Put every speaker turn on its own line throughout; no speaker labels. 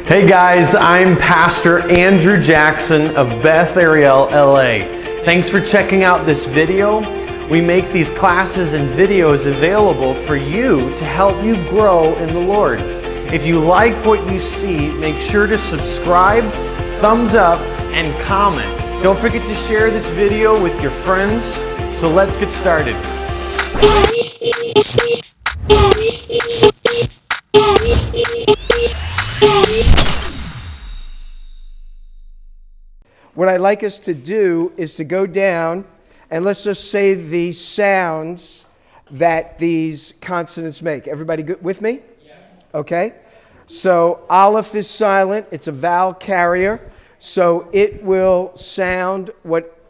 Hey guys, I'm Pastor Andrew Jackson of Beth, Ariel, LA. Thanks for checking out this video. We make these classes and videos available for you to help you grow in the Lord. If you like what you see, make sure to subscribe, thumbs up, and comment. Don't forget to share this video with your friends. So let's get started.
What I'd like us to do is to go down and let's just say the sounds that these consonants make. Everybody good with me? Yes. Okay. So Aleph is silent. It's a vowel carrier. So it will sound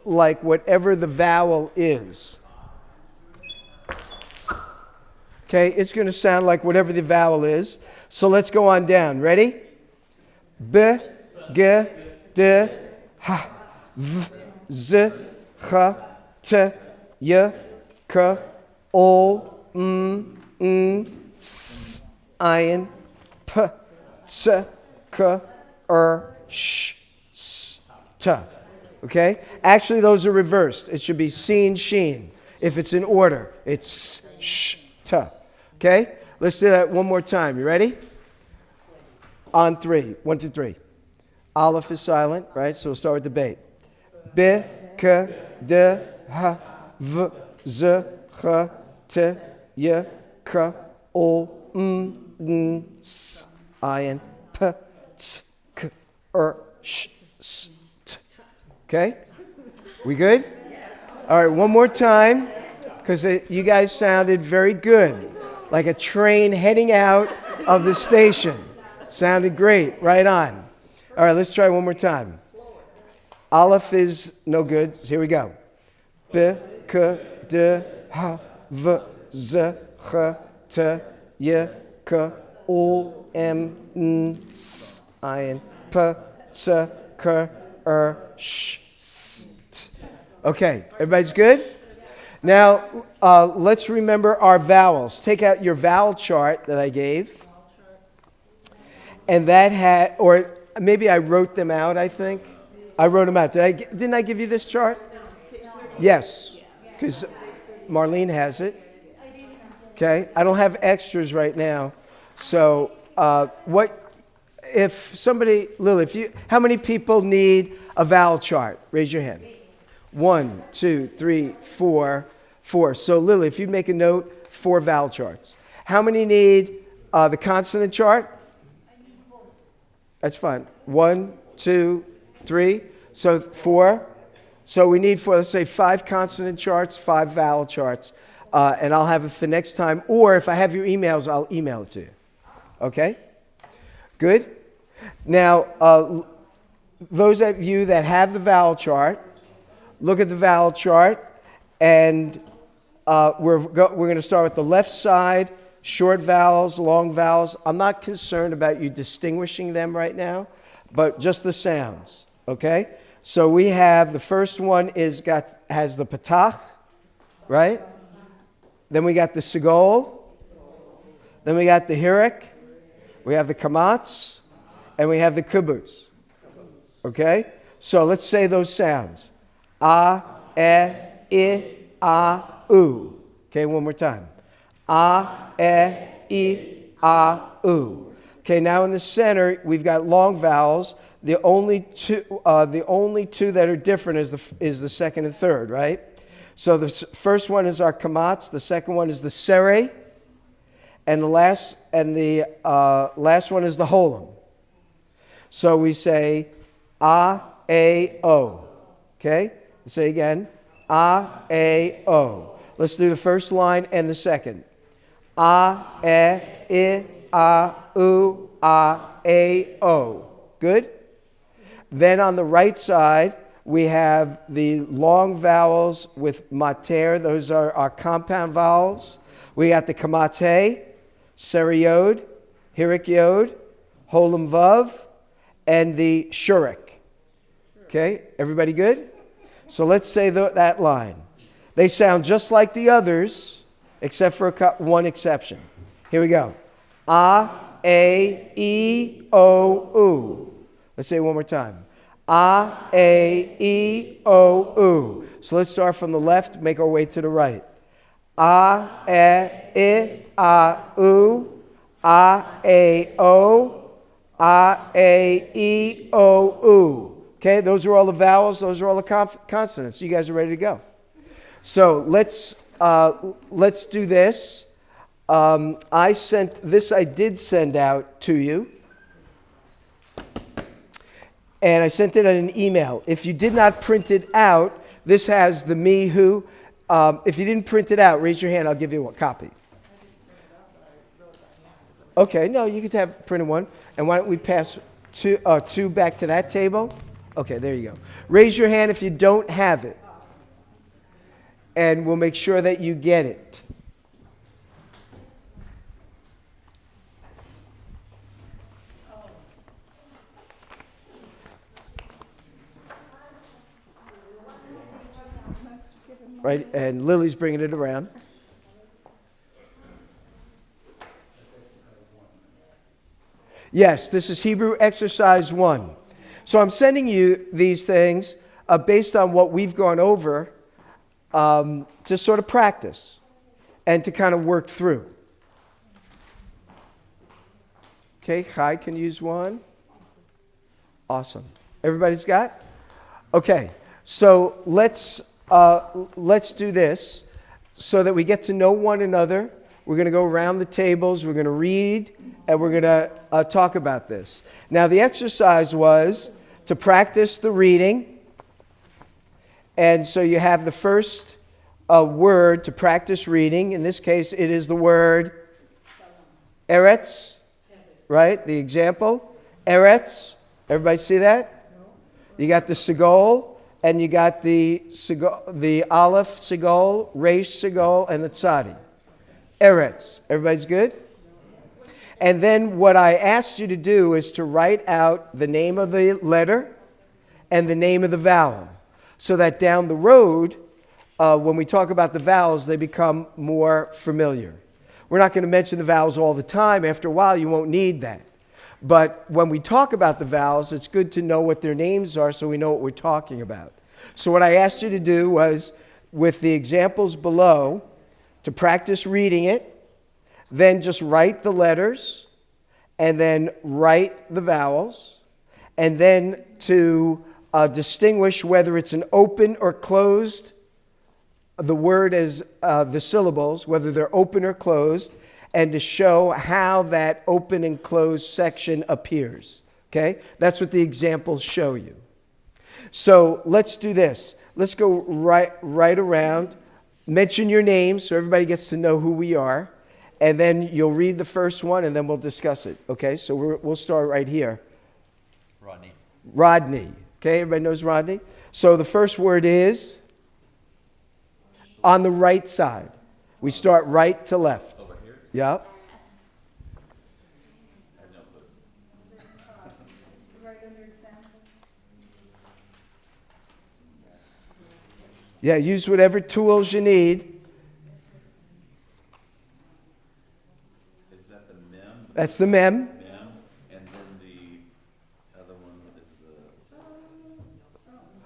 like whatever the vowel is. Okay, it's going to sound like whatever the vowel is. So let's go on down. Ready? B, G, D, H, V, Z, H, T, Y, K, O, N, S, Ayin, P, T, K, Sh, S, T. Okay? Actually, those are reversed. It should be seen, sheen. If it's in order, it's sh, T. Okay? Let's do that one more time. You ready? On three. 1, 2, 3. Aleph is silent, right? So we'll start with the bait. B, K, D, H, V, Z, H, T, Y, K, O, N, S, Ayin, P, T, K, Sh, S, T. Okay? We good? All right, one more time, because you guys sounded very good. Like a train heading out of the station. Sounded great. Right on. All right, let's try one more time. Aleph is no good. So here we go. B, K, D, H, V, Z, H, T, Y, K, O, M, N, S, Ayin, P, T, K, Sh, S, T. Okay, everybody's good? Now, let's remember our vowels. Take out your vowel chart that I gave. And that had, or maybe I wrote them out, I think. I wrote them out. Didn't I give you this chart? Yes, because Marlene has it. Okay, I don't have extras right now. So, if somebody, Lily, how many people need a vowel chart? Raise your hand. 1, 2, 3, 4. So, Lily, if you make a note, 4 vowel charts. How many need the consonant chart?
I need both.
That's fine. 1, 2, 3. So 4. So we need let's say 5 consonant charts, 5 vowel charts. And I'll have it for next time. Or if I have your emails, I'll email it to you. Okay? Good? Now, those of you that have the vowel chart, look at the vowel chart, and we're going to start with the left side, short vowels, long vowels. I'm not concerned about you distinguishing them right now, but just the sounds, okay? So we have, the first one has the patach, right? Then we got the segol. Then we got the hirik. We have the kamatz, and we have the kibbutz, okay? So let's say those sounds. A, e, I, a, u. Okay, one more time. A, e, I, a, u. Okay, now in the center we've got long vowels. The only two that are different is the second and third, right? So the first one is our kamatz. The second one is the sere, and the last one is the holem. So we say a, o. Okay. Say again, A, O. Let's do the first line and the second. A, I, A, U, A, O. Good? Then on the right side, we have the long vowels with mater. Those are our compound vowels. We got the kamate, seriod, hirik yod, holem vav, and the shurik. Okay, everybody good? So let's say that line. They sound just like the others, except for one exception. Here we go. A, A, E, O, U. Let's say it one more time. A, E, O, U. So let's start from the left, make our way to the right. A, I, U. A, O. A, E, O, U. Okay, those are all the vowels. Those are all the consonants. You guys are ready to go. So let's do this. I did send out to you. And I sent it in an email. If you did not print it out, this has the me, who. If you didn't print it out, raise your hand. I'll give you a copy. Okay, no, you could have printed one. And why don't we pass two back to that table? Okay, there you go. Raise your hand if you don't have it. And we'll make sure that you get it. Right, and Lily's bringing it around. Yes, this is Hebrew exercise 1. So I'm sending you these things based on what we've gone over to sort of practice and to kind of work through. Okay, Chai can use one. Awesome. Everybody's got? Okay, so let's do this so that we get to know one another. We're going to go around the tables. We're going to read, and we're going to talk about this. Now, the exercise was to practice the reading. And so you have the first word to practice reading. In this case, it is the word Eretz, right? The example, Eretz. Everybody see that? You got the Segol. And you got the Aleph Segol, Resh Segol, and the Tzadi. Eretz. Everybody's good? And then what I asked you to do is to write out the name of the letter and the name of the vowel, so that down the road, when we talk about the vowels, they become more familiar. We're not going to mention the vowels all the time. After a while, you won't need that. But when we talk about the vowels, it's good to know what their names are so we know what we're talking about. So what I asked you to do was, with the examples below, to practice reading it, then just write the letters, and then write the vowels, and then to distinguish whether it's an open or closed, the word as the syllables, whether they're open or closed, and to show how that open and closed section appears. Okay? That's what the examples show you. So let's do this. Let's go right around. Mention your name so everybody gets to know who we are. And then you'll read the first one, and then we'll discuss it. Okay? So we'll start right here. Rodney. Okay? Everybody knows Rodney? So the first word is on the right side. We start right to left. Yeah. Yeah, use whatever tools you need.
Is that the mem?
That's the mem.
Mem, and then the other one is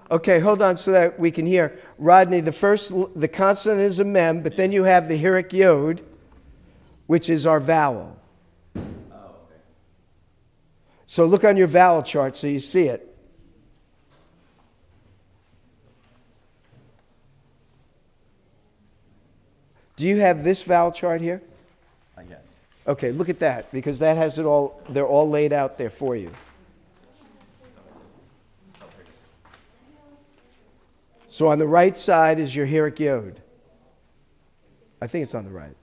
the...
Okay, hold on so that we can hear. Rodney, the consonant is a mem, but then you have the hirik yod, which is our vowel.
Oh, okay.
So look on your vowel chart so you see it. Do you have this vowel chart here?
Yes.
Okay, look at that, because that has it all, they're all laid out there for you. So on the right side is your hirik yod. I think it's on the right.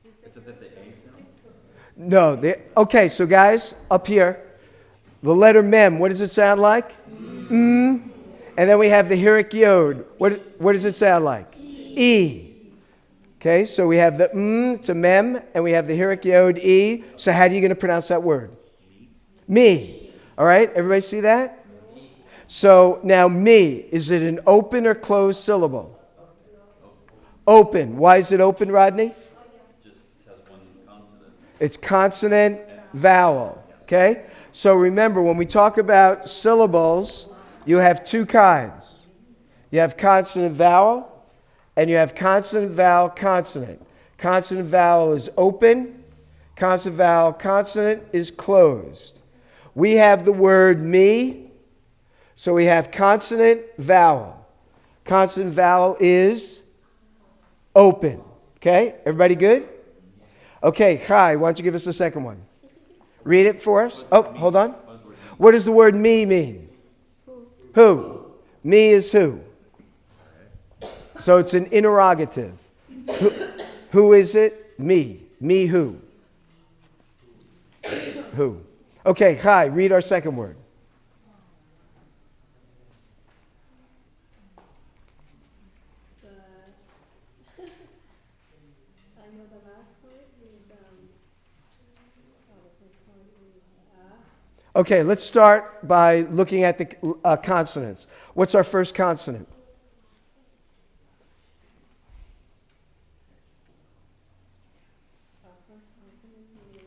Is it the A sound?
No, okay, so guys, up here, the letter mem, what does it sound like? Mm. And then we have the hirik yod. What does it sound like? E. Okay, so we have the it's a mem, and we have the hirik yod, E. So how are you going to pronounce that word? Me. All right, everybody see that? So now me, is it an open or closed syllable? Open. Why is it open, Rodney? It's consonant, vowel. Okay? So remember, when we talk about syllables, you have two kinds. You have consonant, vowel, and you have consonant, vowel, consonant. Consonant, vowel is open. Consonant, vowel, consonant is closed. We have the word me, so we have consonant, vowel. Consonant, vowel is open. Okay? Everybody good? Okay, Chai, why don't you give us the second one? Read it for us. Oh, hold on. What does the word me mean? Who? Me is who? So it's an interrogative. Who is it? Me. Me who? Who? Okay, Chai, read our second word.
I know the last word is, this one is,
Okay, let's start by looking at the consonants. What's our first consonant?
our first consonant is,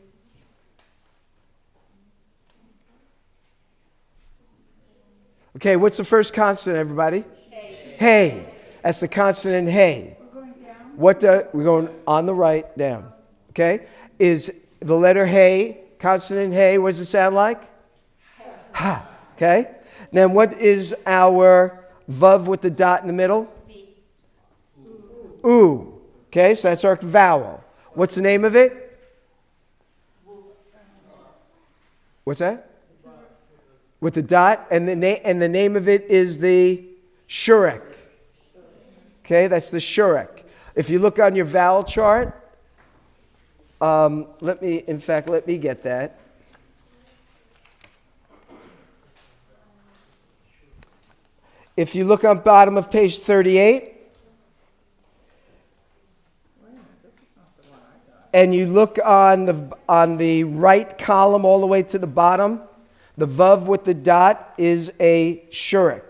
Okay, what's the first consonant, everybody? Hey. Hey. That's the consonant hey. We're going down. We're going on the right, down. Okay? Is the letter hey, consonant hey, what does it sound like? Ha. Okay? Then what is our vav with the dot in the middle? Ooh. Okay, so that's our vowel. What's the name of it? What's that? With the dot, and the name of it is the shurek. Okay, that's the shurek. If you look on your vowel chart, let me get that. If you look on bottom of page 38, and you look on the right column all the way to the bottom, the vav with the dot is a shurek.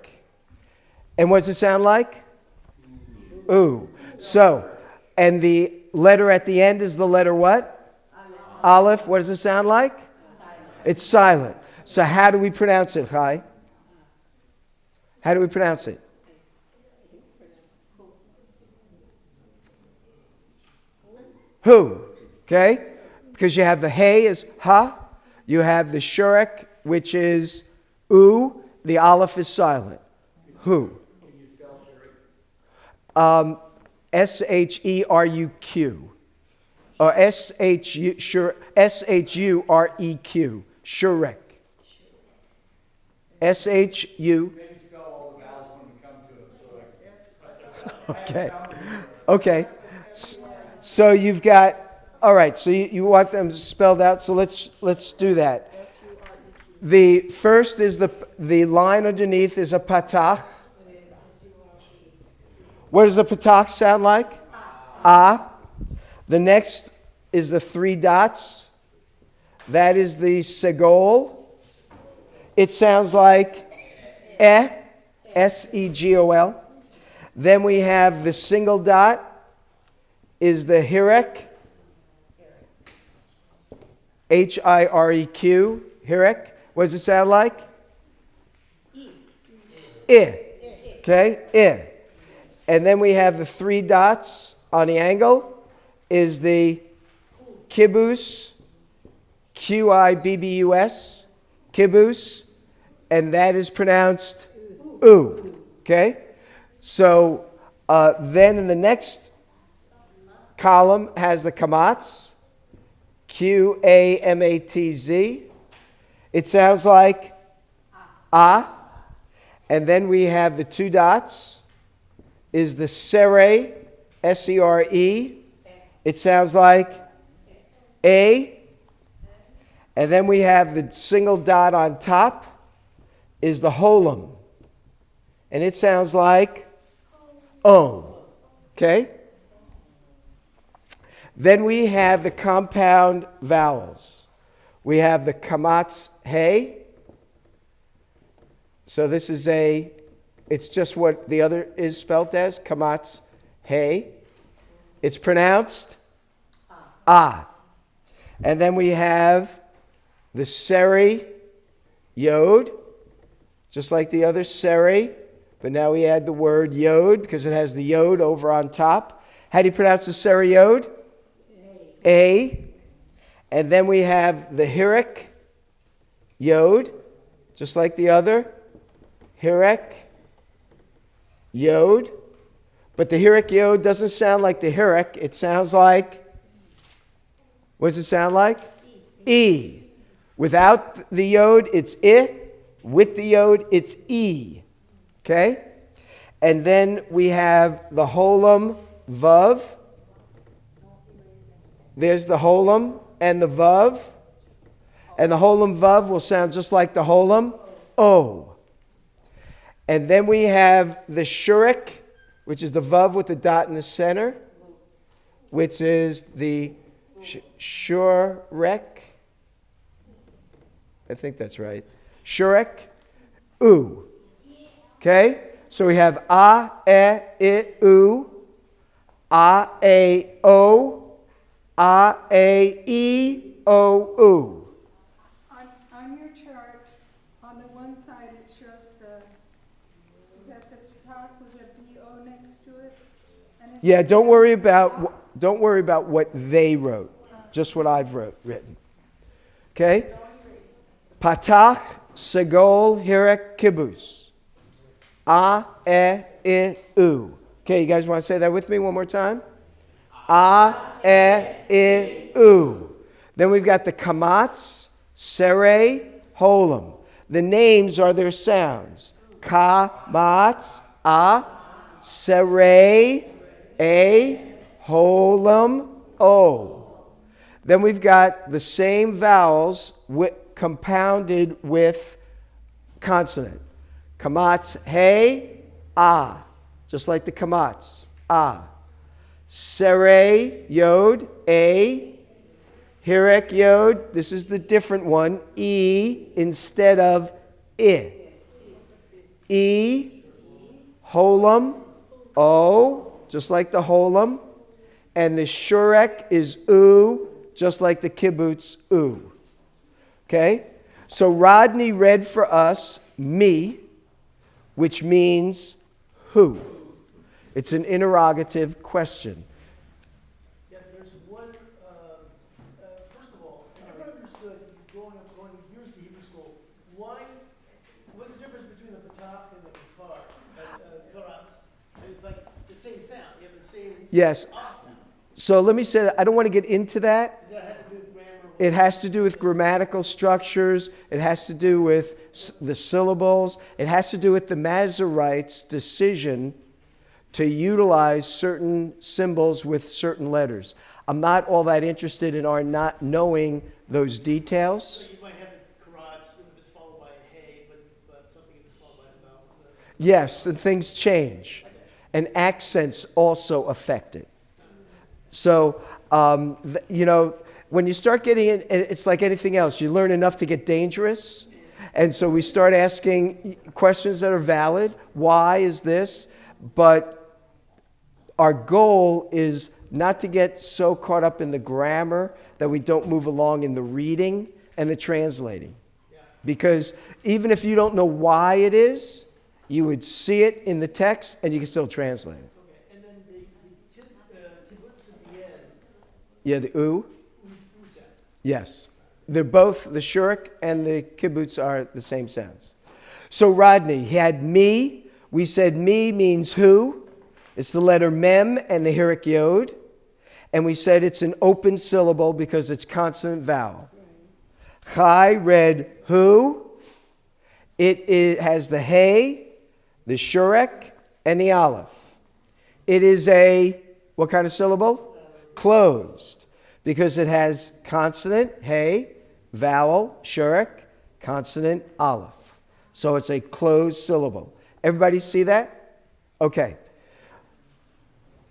And what does it sound like? Ooh. So, and the letter at the end is the letter what? Aleph. What does it sound like? It's silent. So how do we pronounce it, Chai? How do we pronounce it? Who? Okay? Because you have the hey is ha. You have the shurek, which is oo. The aleph is silent. Who? S-H-E-R-U-Q. Or S-H-U-R-E-Q. Shurek. S-H-U. Okay. Okay. So you've got, all right, so you want them spelled out, so let's do that. The first is the line underneath is a patach. What does the patach sound like? Ah. The next is the three dots. That is the segol. It sounds like S-E-G-O-L. Then we have the single dot is the hirek. H-I-R-E-Q. Hirek. What does it sound like? I. Okay? I. And then we have the three dots on the angle is the kibbutz, Q-I-B-B-U-S, kibbutz, and that is pronounced oo. Okay? So then in the next column has the kamatz, Q-A-M-A-T-Z. It sounds like ah. And then we have the two dots is the sere, S-E-R-E. It sounds like A. And then we have the single dot on top is the holum. And it sounds like O. Okay? Then we have the compound vowels. We have the kamatz hey. So this is it's just what the other is spelt as, kamatz hey. It's pronounced ah. And then we have the seri yod, just like the other seri, but now we add the word yod because it has the yod over on top. How do you pronounce the seri yod? A. And then we have the Hirek Yod, just like the other. Hirek Yod. But the Hirek Yod doesn't sound like the Hirek. It sounds like, what does it sound like? E. Without the Yod, it's I. With the Yod, it's E. Okay? And then we have the Holam Vav. There's the Holam and the Vav. And the Holam Vav will sound just like the Holam O. And then we have the Shurek, which is the Vav with the dot in the center, which is the Shurek. I think that's right. Shurek, U. Okay? So we have A, E, I, U, A, E, O, A, E, O, U.
On your chart, on the one side it shows is that the top with a B-O next to it? And it's
Yeah, don't worry about what they wrote, just what I've written. Okay? Patach, Segol, Hirek, Kibbutz. A, E, I, U. Okay, you guys want to say that with me one more time? A, E, I, U. Then we've got the Kamatz, Sere, Holam. The names are their sounds. Kamatz, A, Sere, A, Holam, O. Then we've got the same vowels compounded with consonant. Kamatz, Hey, Ah. Just like the Kamatz, Ah. Sere, Yod, A. Hirek, Yod, this is the different one, E instead of I. E. Holam, O, just like the Holam. And the Shurek is U, just like the Kibbutz, U. Okay? So Rodney read for us me, which means who. It's an interrogative question.
Yeah, there's one, first of all, I never understood going years to Hebrew school, what's the difference between the patach and the karatz? It's like the same sound, you have the same
Yes.
ah sound.
So let me say that I don't want to get into that.
Does that have to do with grammar?
It has to do with grammatical structures. It has to do with the syllables. It has to do with the Masoretes' decision to utilize certain symbols with certain letters. I'm not all that interested in our not knowing those details.
So you might have the karatz if it's followed by a hey, but something if it's followed by a vowel.
Yes, and things change. And accents also affect it. So, when you start getting in, it's like anything else. You learn enough to get dangerous. And so we start asking questions that are valid. Why is this? But our goal is not to get so caught up in the grammar that we don't move along in the reading and the translating. Because even if you don't know why it is, you would see it in the text and you can still translate it.
Okay, and then the kibbutz at the end,
Yeah, the U.
who's that?
Yes. They're both, the shurek and the kibbutz are the same sounds. So Rodney, he had me. We said me means who. It's the letter mem and the hirek yod. And we said it's an open syllable because it's consonant vowel. Chai read who. It has the hey, the shurek, and the aleph. It is a, what kind of syllable? Closed. Because it has consonant, hey, vowel, shurek, consonant, aleph. So it's a closed syllable. Everybody see that? Okay.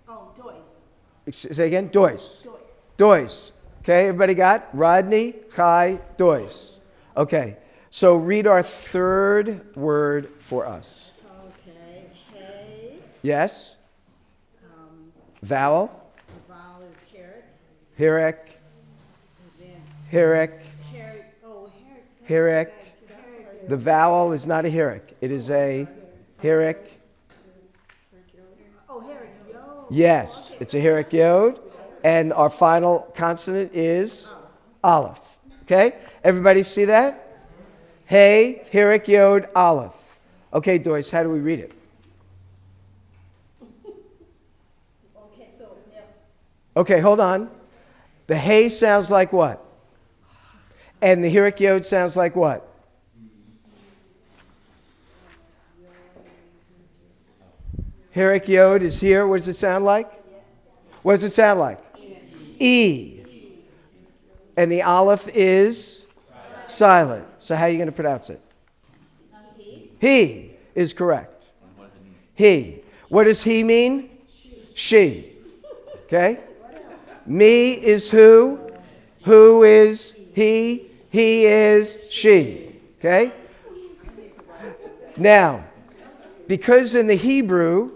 Oh, Dois.
Say again? Dois.
Dois.
Dois. Okay, everybody got? Rodney, Chai, Dois. Okay, so read our third word for us.
Okay, hey,
Yes? Vowel,
the vowel is Herrick,
Hirek,
and then
Hirik.
Harry, oh, Harry.
Hirik. The vowel is not a hirik. It is a hirik.
Oh, Harry, yo.
Yes, it's a hirik yod. And our final consonant is aleph. Okay? Everybody see that? Hey, hirik yod, aleph. Okay, Doyce, how do we read it?
Okay, so, yeah.
Okay, hold on. The hey sounds like what? And the hirik yod sounds like what? Hirik yod is here. What does it sound like? What does it sound like? E. And the aleph is silent. So how are you going to pronounce it? He is correct. He. What does he mean? She. Okay? Me is who? Who is he? He is she. Okay? Now, because in the Hebrew,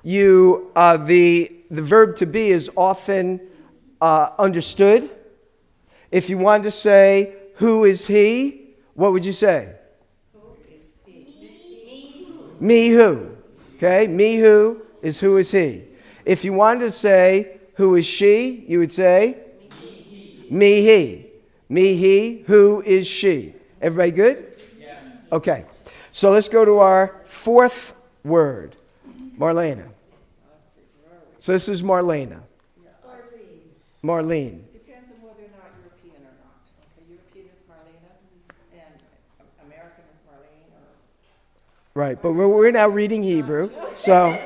the verb to be is often understood. If you wanted to say, who is he? What would you say? Me who. Okay? Me who is he. If you wanted to say, who is she? You would say, me he. Me he. Who is she? Everybody good? Yes. Okay. So let's go to our fourth word. Marlena. So this is Marlena. Marlene.
Depends on whether or not European or not. Okay, European is Marlena, and American is Marlene, or...
Right, but we're now reading Hebrew, so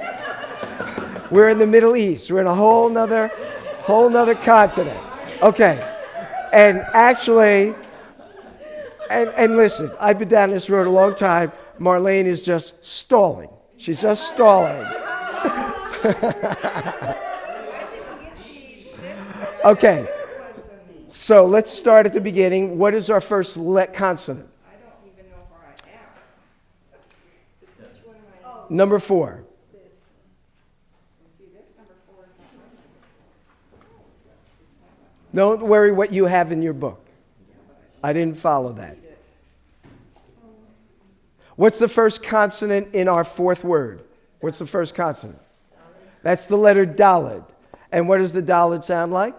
we're in the Middle East. We're in a whole nother continent. Okay, and actually, and listen, I've been down this road a long time. Marlene is just stalling. She's just stalling. Okay, so let's start at the beginning. What is our first consonant?
I don't even know where I am. Which one am I in?
Number 4.
You see, this number 4 is not mine.
Don't worry what you have in your book. I didn't follow that. What's the first consonant in our fourth word? What's the first consonant? That's the letter Daled. And what does the Daled sound like?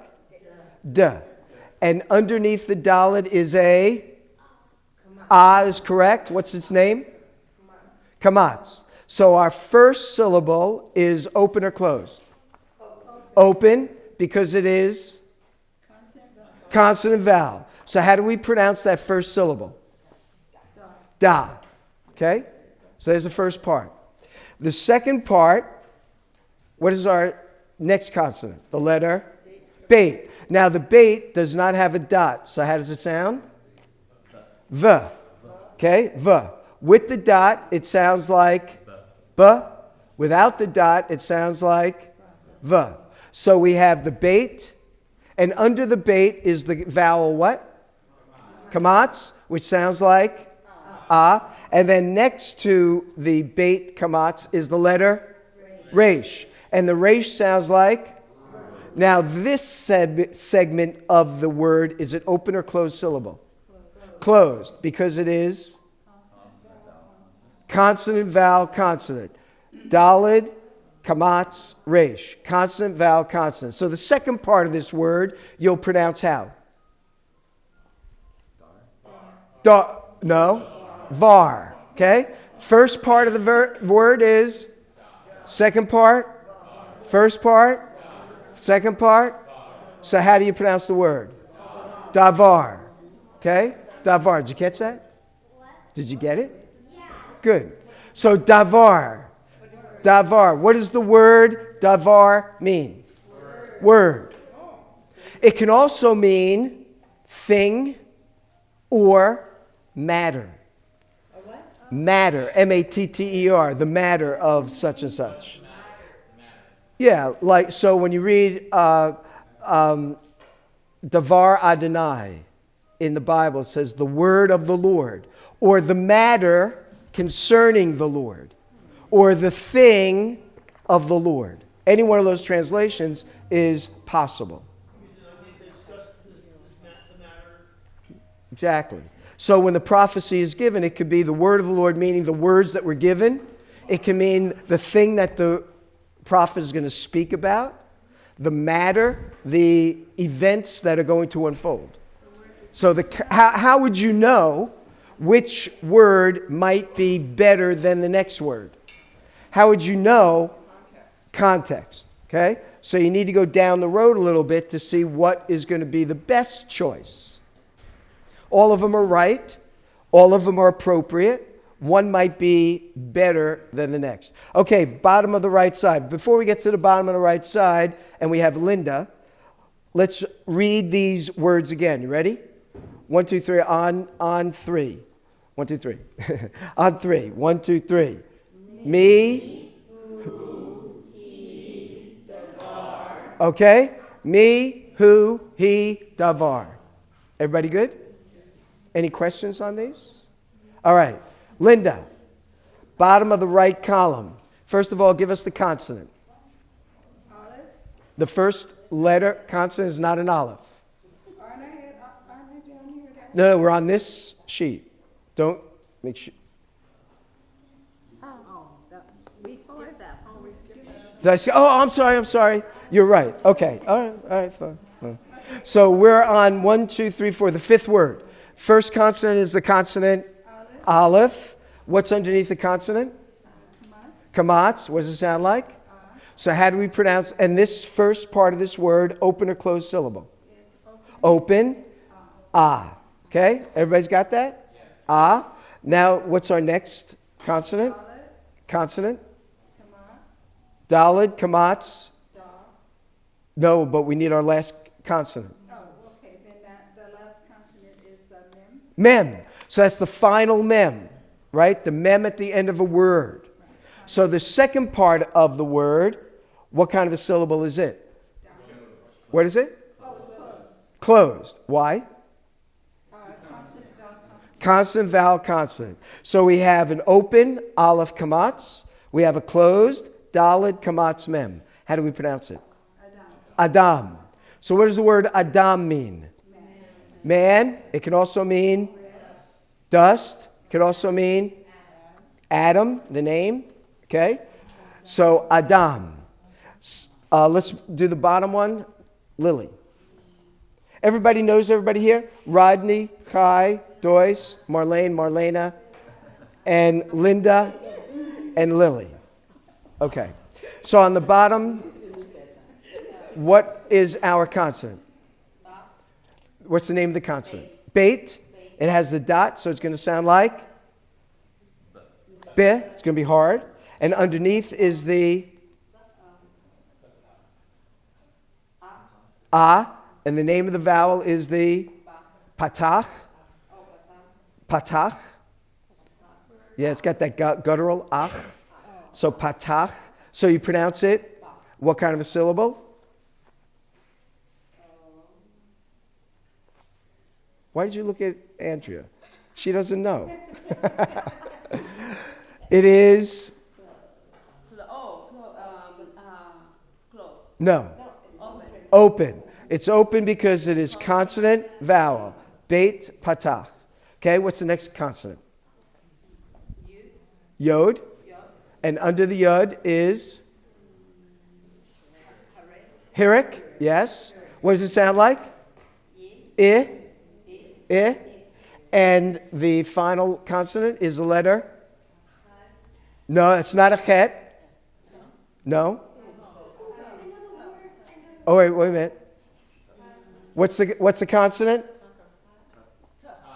Duh. And underneath the Daled is a is correct. What's its name? Kamatz. So our first syllable is open or closed? Open, because it is consonant vowel. So how do we pronounce that first syllable? Da. Okay? So there's the first part. The second part, what is our next consonant? The letter bait. Now the bait does not have a dot. So how does it sound? V. Okay? V. With the dot, it sounds like B. Without the dot, it sounds like V. So we have the bait, and under the bait is the vowel what? Kamatz, which sounds like ah. And then next to the bait kamatz is the letter resh. And the resh sounds like? Now this segment of the word, is it open or closed syllable? Closed, because it is consonant, vowel, consonant. Daled, kamatz, resh. Consonant, vowel, consonant. So the second part of this word, you'll pronounce how? No. Var. Okay? First part of the word is? Second part? First part? Second part? So how do you pronounce the word? Davar. Okay? Davar. Did you catch that? Did you get it? Yeah. Good. So davar. Davar. What does the word davar mean? Word. It can also mean thing or matter. Matter. M-A-T-T-E-R. The matter of such and such. Yeah, like, so when you read Davar Adonai in the Bible, it says the word of the Lord, or the matter concerning the Lord, or the thing of the Lord. Any one of those translations is possible.
They discussed the matter
Exactly. So when the prophecy is given, it could be the word of the Lord, meaning the words that were given. It can mean the thing that the prophet is going to speak about, the matter, the events that are going to unfold. So how would you know which word might be better than the next word? How would you know? Context. Okay? So you need to go down the road a little bit to see what is going to be the best choice. All of them are right. All of them are appropriate. One might be better than the next. Okay, bottom of the right side. Before we get to the bottom of the right side, and we have Linda, let's read these words again. You ready? 1, 2, 3. On 3. 1, 2, 3. On 3. 1, 2, 3. Me. Who, he, davar. Okay. Me, who, he, davar. Everybody good? Any questions on these? All right. Linda, bottom of the right column. First of all, give us the consonant.
Olive?
The first letter consonant is not an olive.
Aren't I down here?
No, we're on this sheet. Don't make sure.
We skipped that. Oh, we skipped that.
Did I say? Oh, I'm sorry. You're right. Okay. All right, fine. So we're on 1, 2, 3, 4, the fifth word. First consonant is the consonant Aleph. What's underneath the consonant? Kamatz. What does it sound like? So how do we pronounce? And this first part of this word, open or closed syllable? Open. Ah. Okay? Everybody's got that? Ah. Now, what's our next consonant? Consonant? Dalid, kamatz. No, but we need our last consonant.
Oh, okay, then the last consonant is mem.
Mem. So that's the final mem, right? The mem at the end of a word. So the second part of the word, what kind of a syllable is it? What is it?
Oh, it's closed.
Closed. Why?
Consonant, vowel, consonant.
Consonant, vowel, consonant. So we have an open, aleph, kamatz. We have a closed, dalid, kamatz, mem. How do we pronounce it? Adam. So what does the word Adam mean? Man. It can also mean dust. It can also mean Adam, the name. Okay? So Adam. Let's do the bottom one. Lily. Everybody knows everybody here? Rodney, Kai, Doyce, Marlene, Marlena, and Linda, and Lily. Okay. So on the bottom, what is our consonant? What's the name of the consonant? Bait. It has the dot, so it's going to sound like B. It's going to be hard. And underneath is the A. And the name of the vowel is the patach. Patach. Yeah, it's got that guttural ach. So patach. So you pronounce it. What kind of a syllable? Why did you look at Andrea? She doesn't know. It is. No. Open. It's open because it is consonant, vowel. Beit, patach. Okay, what's the next consonant? Yod. And under the yod is? Hirik. Yes. What does it sound like? I. I. And the final consonant is the letter? No, it's not a chet. No. Oh, wait a minute. What's the consonant?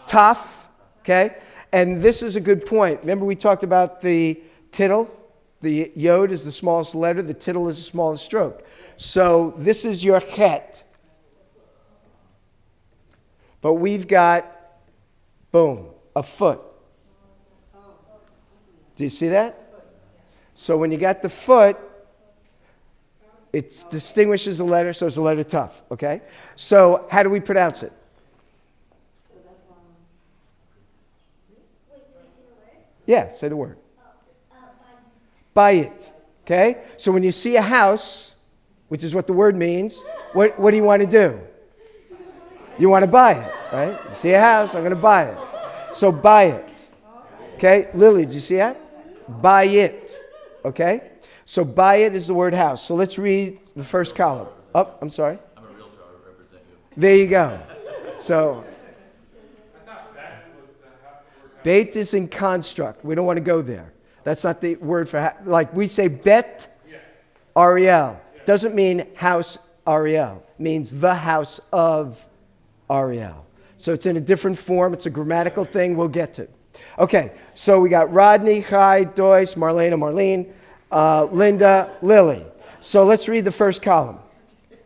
Taf. Okay. And this is a good point. Remember we talked about the tittle? The yod is the smallest letter. The tittle is the smallest stroke. So this is your chet. But we've got, boom, a foot. Do you see that? So when you got the foot, it distinguishes the letter, so it's a letter tough, okay? So how do we pronounce it? Yeah, say the word. Bayit, okay? So when you see a house, which is what the word means, what do you want to do? You want to buy it, right? You see a house, I'm going to buy it. So buy it. Okay, Lily, did you see that? Buy it. Okay? So buy it is the word house. So let's read the first column. Oh, I'm sorry.
I'm a realtor, I represent you.
There you go. So Beit is in construct. We don't want to go there. That's not the word for, like we say Beth Ariel. Doesn't mean house Ariel. It means the house of Ariel. So it's in a different form. It's a grammatical thing we'll get to. Okay, so we got Rodney, Chai, Doyce, Marlena, Marlene, Linda, Lily. So let's read the first column.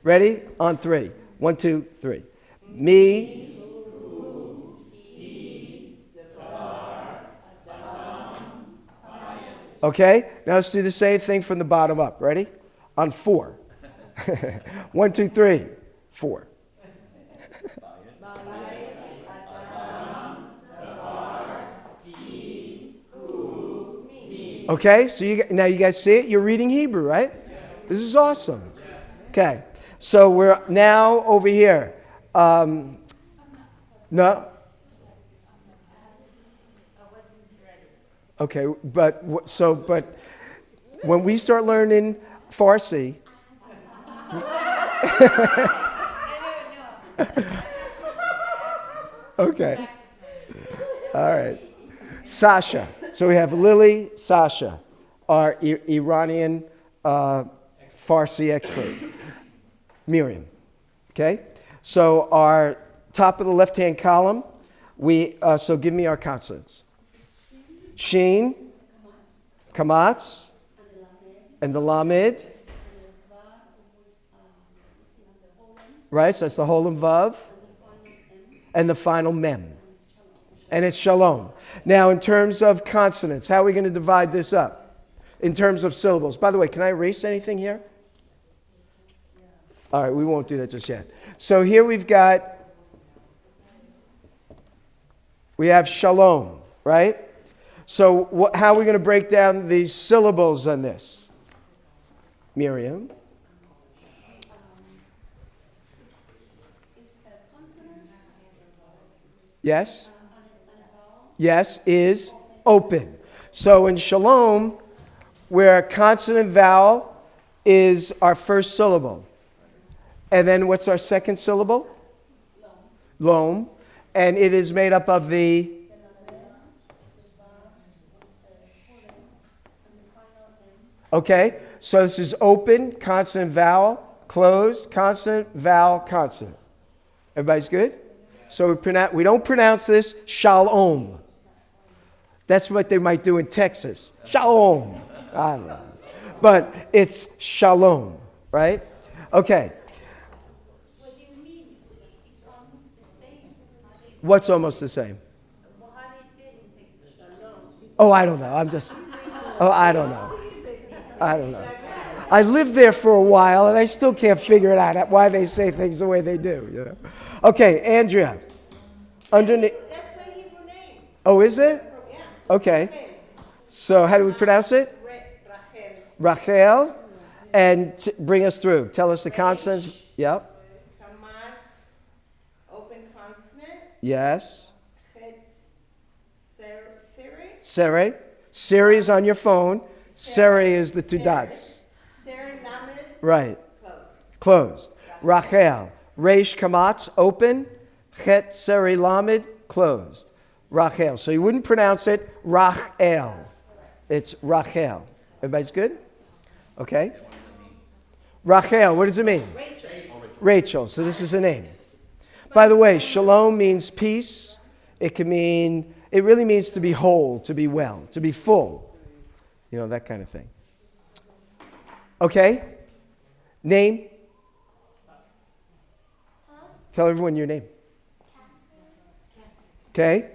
Ready? On 3. 1, 2, 3. Me. Okay, now let's do the same thing from the bottom up. Ready? On 4. 1, 2, 3, 4. Okay, so now you guys see it? You're reading Hebrew, right? This is awesome. Okay, so we're now over here. No? Okay, but when we start learning Farsi, okay, all right. Sasha. So we have Lily, Sasha, our Iranian Farsi expert. Miriam. Okay? So our top of the left-hand column, so give me our consonants. Shin, Kamatz, and the Lamed. Right, so that's the Holam Vav. And the final Mem. And it's Shalom. Now, in terms of consonants, how are we going to divide this up? In terms of syllables. By the way, can I erase anything here? All right, we won't do that just yet. So here we have Shalom, right? So how are we going to break down these syllables on this? Miriam? Yes? Yes, is open. So in Shalom, where consonant vowel is our first syllable. And then what's our second syllable? Lom. And it is made up of the... Okay, so this is open, consonant, vowel, closed, consonant, vowel, consonant. Everybody's good? So we don't pronounce this shalom. That's what they might do in Texas. Shalom. I don't know. But it's shalom, right? Okay.
What do you mean? It's almost the same.
What's almost the same?
Well, how do you say it in Texas?
Oh, I don't know. I don't know. I lived there for a while, and I still can't figure it out why they say things the way they do. You know? Okay, Andrea. Underneath.
That's my Hebrew name.
Oh, is it?
Yeah.
Okay. So how do we pronounce it? Rachel. And bring us through. Tell us the consonants. Yep.
Kamatz, open consonant.
Yes.
Chet, Siri.
Seri. Siri is on your phone. Seri is the 2 dots.
Siri, Lamed.
Right.
Closed.
Closed. Rachel. Reish Kamatz, open. Chet Seri Lamed, closed. Rachel. So you wouldn't pronounce it Rachel. It's Rachel. Everybody's good? Okay. Rachel, what does it mean? Rachel. So this is a name. By the way, shalom means peace. It really means to be whole, to be well, to be full. You know, that kind of thing. Okay. Name? Tell everyone your name. Okay?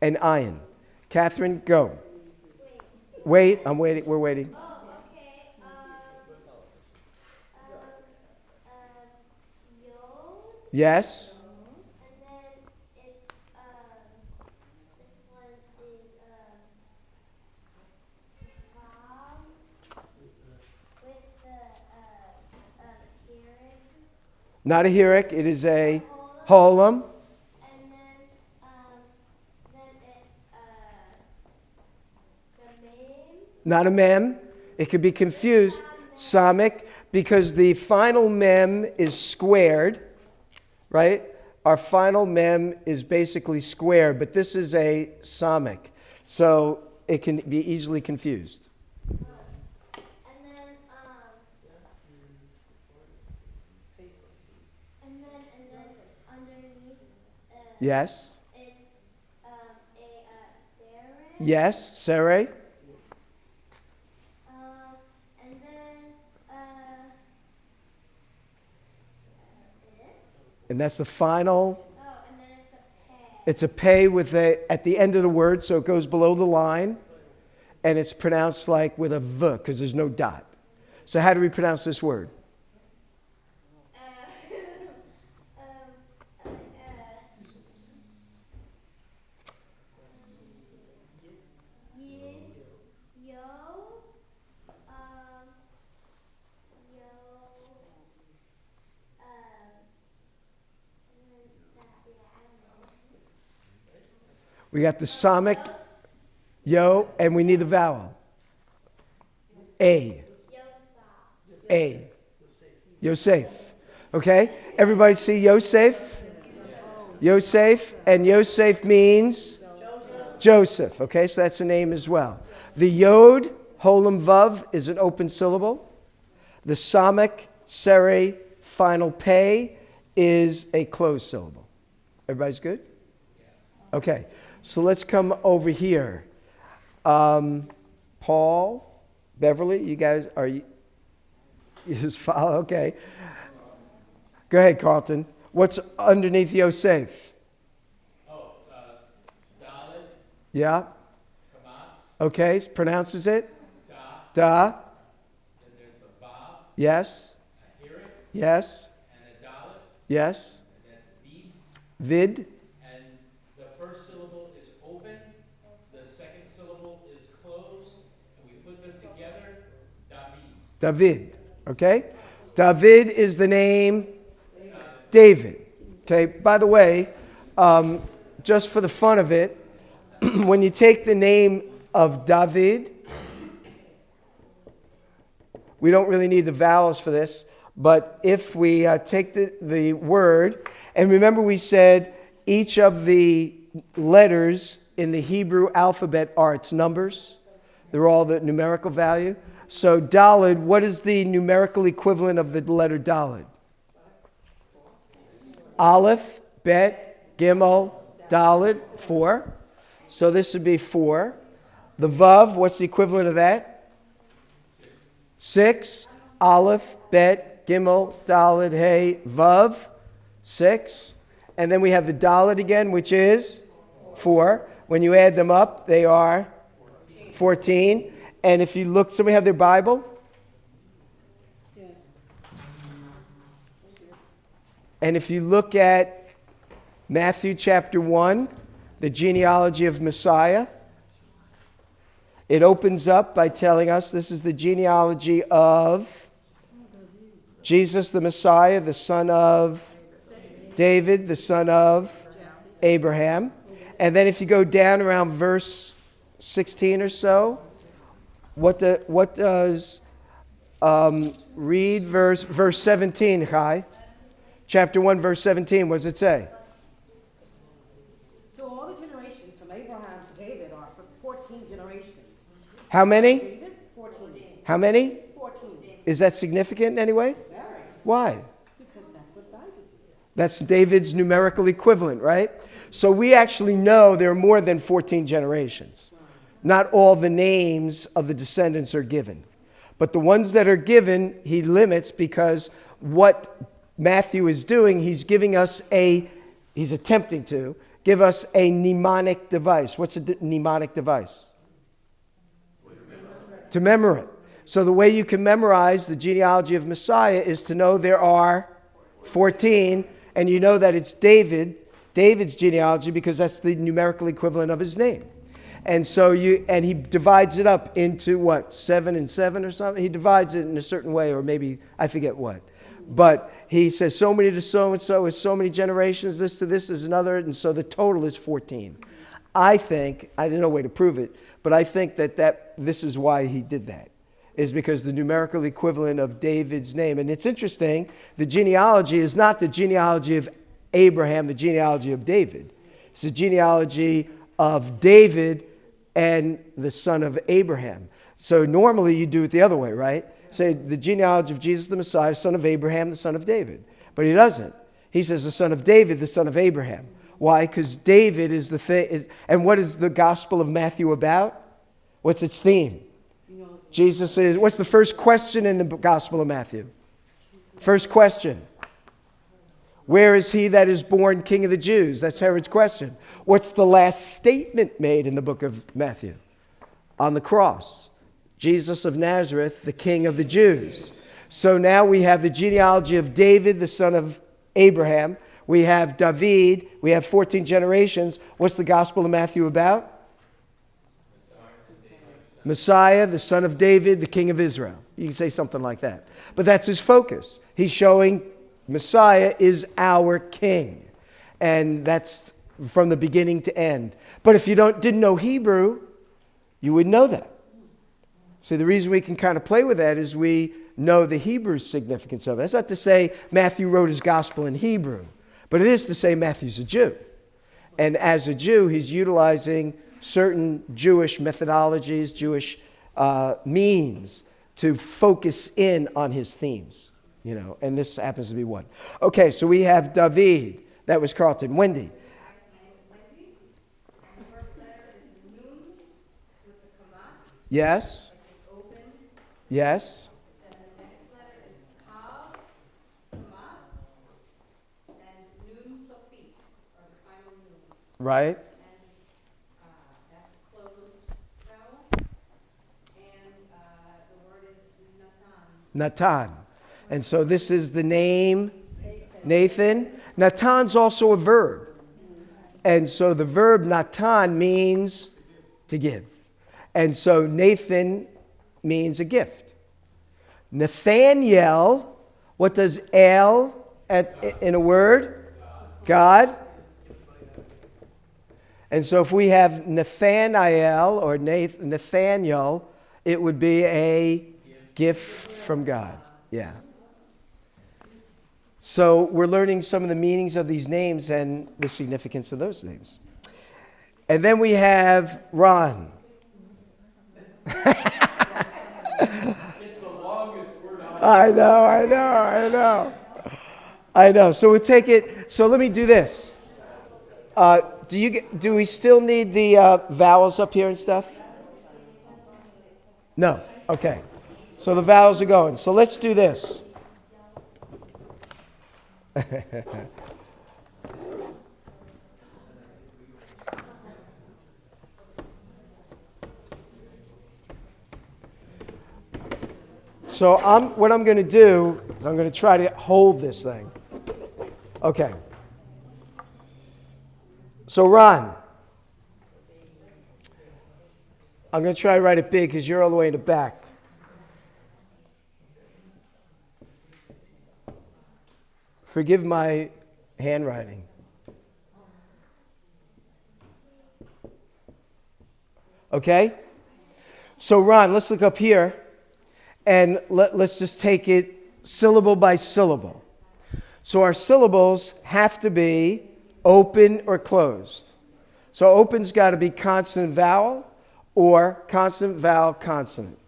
And Ian. Catherine, go. Wait, I'm waiting. We're waiting.
Oh, okay. Yod.
Yes?
And then it's, this one is, Vav. With the, Eric.
Not a Hirik. It is a Holam.
And then
Not a mem. It could be confused. Samic, because the final mem is squared, right? Our final mem is basically squared, but this is a samic. So it can be easily confused.
And then, underneath,
Yes.
it's Sarah.
Yes, Sarai.
And then,
And that's the final.
and then it's a pay.
It's a pay with a at the end of the word, so it goes below the line, and it's pronounced like with a v because there's no dot. So how do we pronounce this word? We got the samic, yo, and we need the vowel. A. Yosef. Okay? Everybody see Yosef? Yosef. And Yosef means? Joseph. Okay, so that's a name as well. The yod, holam vav, is an open syllable. The samic, sere, final pay, is a closed syllable. Everybody's good? Okay. So let's come over here. Paul, Beverly, you guys, are you just follow? Okay. Go ahead, Carlton. What's underneath Yosef?
Dalet,
Yeah?
Kamatz,
Okay, pronounces it?
Da,
Da.
then there's the Vav,
Yes.
a Hirit,
Yes.
and a Dalet,
Yes.
and that's Vid,
Vid.
and the first syllable is open, the second syllable is closed, and we put them together, David.
David. Okay? David is the name David. Okay, by the way, just for the fun of it, when you take the name of David, we don't really need the vowels for this, but if we take the word, and remember we said each of the letters in the Hebrew alphabet are its numbers. They're all the numerical value. So Daled, what is the numerical equivalent of the letter Daled? Aleph, Bet, Gimel, Daled, 4. So this would be 4. The Vav, what's the equivalent of that? 6. Aleph, Bet, Gimel, Daled, Hey, Vav, 6. And then we have the Daled again, which is 4. When you add them up, they are 14. And if you look, somebody have their Bible?
Yes.
And if you look at Matthew chapter 1, the genealogy of Messiah, it opens up by telling us this is the genealogy of Jesus the Messiah, the son of David, the son of Abraham. And then if you go down around verse 16 or so, what does read verse 17, Chai? Chapter 1, verse 17, what does it say?
So all the generations from Abraham to David are for 14 generations.
How many?
David, 14.
How many?
14.
Is that significant in any way?
Very.
Why?
Because that's what David is.
That's David's numerical equivalent, right? So we actually know there are more than 14 generations. Not all the names of the descendants are given. But the ones that are given, he limits because what Matthew is doing, he's attempting to give us a mnemonic device. What's a mnemonic device? To memorize. So the way you can memorize the genealogy of Messiah is to know there are 14, and you know that it's David's genealogy, because that's the numerical equivalent of his name. And so he divides it up into what, 7 and 7 or something? He divides it in a certain way, or maybe, I forget what. But he says so many to so-and-so is so many generations, this to this is another, and so the total is 14. I think, I didn't know a way to prove it, but I think that this is why he did that, is because the numerical equivalent of David's name. And it's interesting, the genealogy is not the genealogy of Abraham, the genealogy of David. It's the genealogy of David and the son of Abraham. So normally you do it the other way, right? Say the genealogy of Jesus the Messiah, son of Abraham, the son of David. But he doesn't. He says the son of David, the son of Abraham. Why? Because David is the thing. And what is the Gospel of Matthew about? What's its theme? Jesus is, what's the first question in the Gospel of Matthew? First question. Where is he that is born King of the Jews? That's Herod's question. What's the last statement made in the book of Matthew? On the cross. Jesus of Nazareth, the King of the Jews. So now we have the genealogy of David, the son of Abraham. We have David. We have 14 generations. What's the Gospel of Matthew about? Messiah, the son of David, the King of Israel. You can say something like that. But that's his focus. He's showing Messiah is our King. And that's from the beginning to end. But if you didn't know Hebrew, you would know that. So the reason we can kind of play with that is we know the Hebrew significance of it. That's not to say Matthew wrote his gospel in Hebrew, but it is to say Matthew's a Jew. And as a Jew, he's utilizing certain Jewish methodologies, Jewish means to focus in on his themes, and this happens to be one. Okay, so we have David. That was Carlton. Wendy. Yes. Yes.
And the next letter is Tav, Kamatz, and Nun Sofit, or the final Nun.
Right.
And that's a closed vowel. And the word is Natan.
Natan. And so this is the name Nathan. Natan's also a verb. And so the verb Natan means to give. And so Nathan means a gift. Nathaniel, what does El in a word? God. And so if we have Nathaniel or Nathaniel, it would be a gift from God. Yeah. So we're learning some of the meanings of these names and the significance of those names. And then we have Ron. I know. So we take it. So let me do this. Do we still need the vowels up here and stuff? No. Okay. So the vowels are going. So let's do this. So what I'm going to do is I'm going to try to hold this thing. Okay. So Ron, I'm going to try to write it big because you're all the way in the back. Forgive my handwriting. Okay? So Ron, let's look up here. And let's just take it syllable by syllable. So our syllables have to be open or closed. So open's got to be consonant vowel or consonant vowel consonant.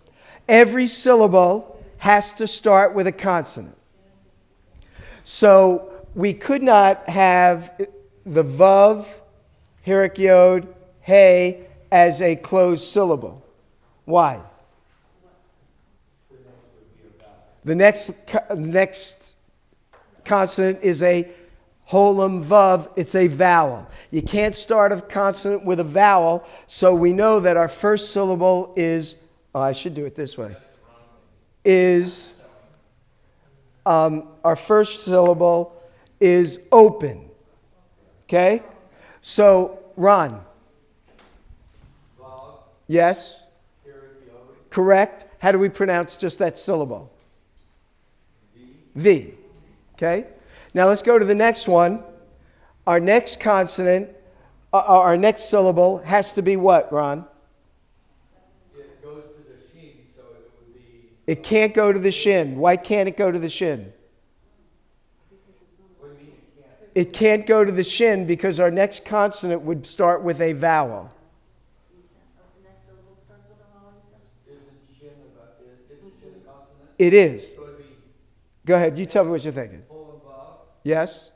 Every syllable has to start with a consonant. So we could not have the vav, hirik yod, hey as a closed syllable. Why? The next consonant is a holam vav. It's a vowel. You can't start a consonant with a vowel, so we know that our first syllable is, I should do it this way, our first syllable is open. Okay? So, Ron. Yes? Correct. How do we pronounce just that syllable? V. Okay? Now let's go to the next one. Our next consonant Our next syllable has to be what, Ron?
It goes to the sheen, so it would be.
It can't go to the shin. Why can't it go to the shin?
What do you mean it can't?
It can't go to the shin because our next consonant would start with a vowel.
Isn't shin a consonant?
It is.
So it'd be
Go ahead. You tell me what you're thinking.
full and vav.
Yes?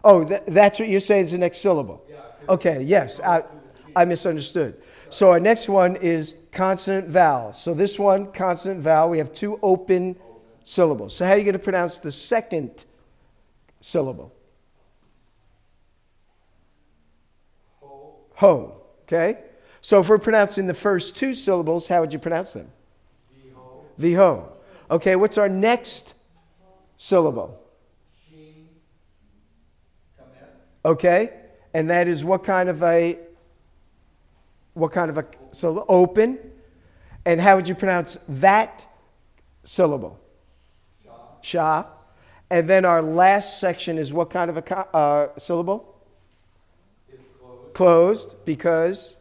Oh, that's what you're saying is the next syllable.
Yeah.
Okay, yes. I misunderstood. So our next one is consonant vowel. So this one, consonant vowel, we have two open syllables. So how are you going to pronounce the second syllable? Ho. Okay? So if we're pronouncing the first two syllables, how would you pronounce them?
Viho.
Viho. Okay, what's our next syllable?
Sheen. Kametz.
Okay? And that is what kind of a syllable? Open. And how would you pronounce that syllable?
Shah.
Sha. And then our last section is what kind of a syllable?
Is closed.
Closed, because?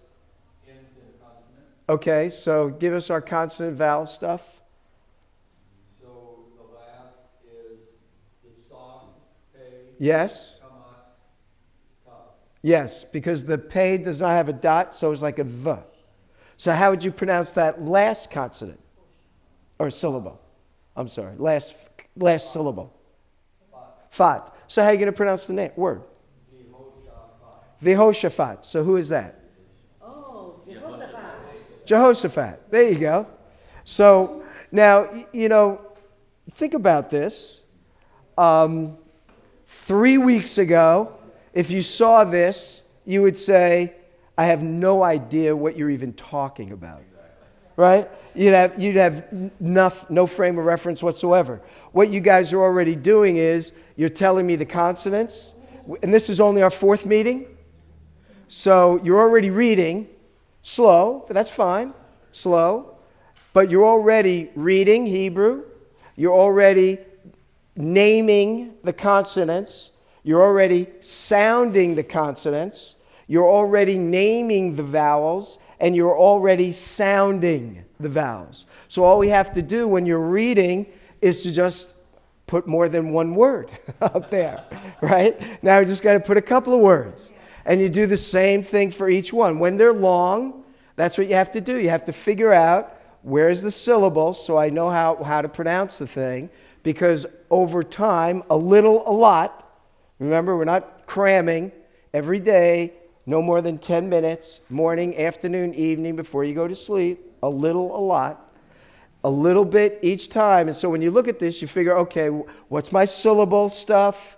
Ends in a consonant.
Okay, so give us our consonant vowel stuff.
So the last is the soft pay.
Yes?
Kamatz. Ka.
Yes, because the pay does not have a dot, so it's like a V. So how would you pronounce that last consonant? Or syllable? I'm sorry, last syllable. Fat. So how are you going to pronounce the word? Jehoshaphat. So who is that?
Oh, Jehoshaphat.
Jehoshaphat. There you go. So now, think about this. 3 weeks ago, if you saw this, you would say, I have no idea what you're even talking about. Right? You'd have no frame of reference whatsoever. What you guys are already doing is you're telling me the consonants, and this is only our fourth meeting. So you're already reading, slow, but that's fine, slow. But you're already reading Hebrew. You're already naming the consonants. You're already sounding the consonants. You're already naming the vowels. And you're already sounding the vowels. So all we have to do when you're reading is to just put more than one word up there, right? Now we just got to put a couple of words. And you do the same thing for each one. When they're long, that's what you have to do. You have to figure out where's the syllable so I know how to pronounce the thing. Because over time, a lot, remember, we're not cramming every day, no more than 10 minutes, morning, afternoon, evening, before you go to sleep. A lot. A little bit each time. And so when you look at this, you figure, okay, what's my syllable stuff?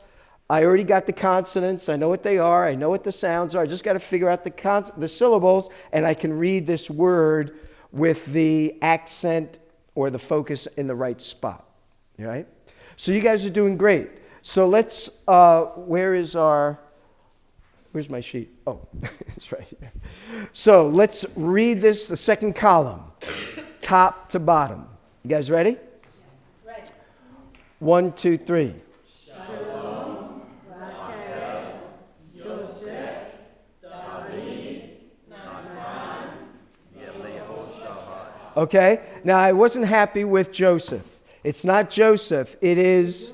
I already got the consonants. I know what they are. I know what the sounds are. I just got to figure out the syllables, and I can read this word with the accent or the focus in the right spot. All right? So you guys are doing great. So let's, where's my sheet? Oh, it's right here. So let's read this, the second column, top to bottom. You guys ready?
Ready.
1, 2, 3.
Shalom, Raquel, Joseph, David, Nathan, Yehoshaphat.
Okay, now I wasn't happy with Joseph. It's not Joseph, it is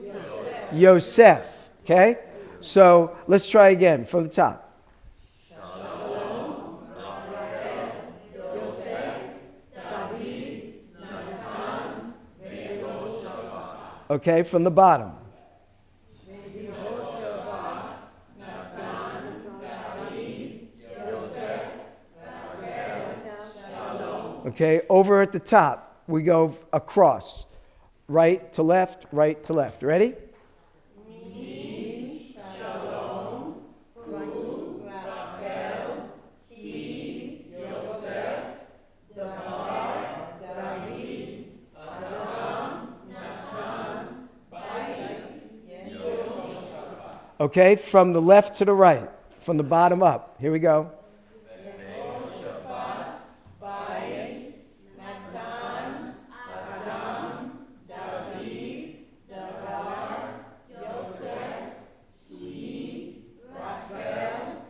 Yosef. Okay? So let's try again from the top.
Shalom, Raquel, Joseph, David, Nathan, Yehoshaphat.
Okay, from the bottom.
Yehoshaphat, Nathan, David, Joseph, Raquel, Shalom.
Okay, over at the top, we go across. Right to left, right to left. Ready?
Shalom, Raquel, Yosef, Dabar, David, Adam, Nathan, Yehoshaphat.
Okay, from the left to the right, from the bottom up. Here we go.
Yehoshaphat, Bait, Nathan, Adam, David, Dabar, Yosef, Raquel,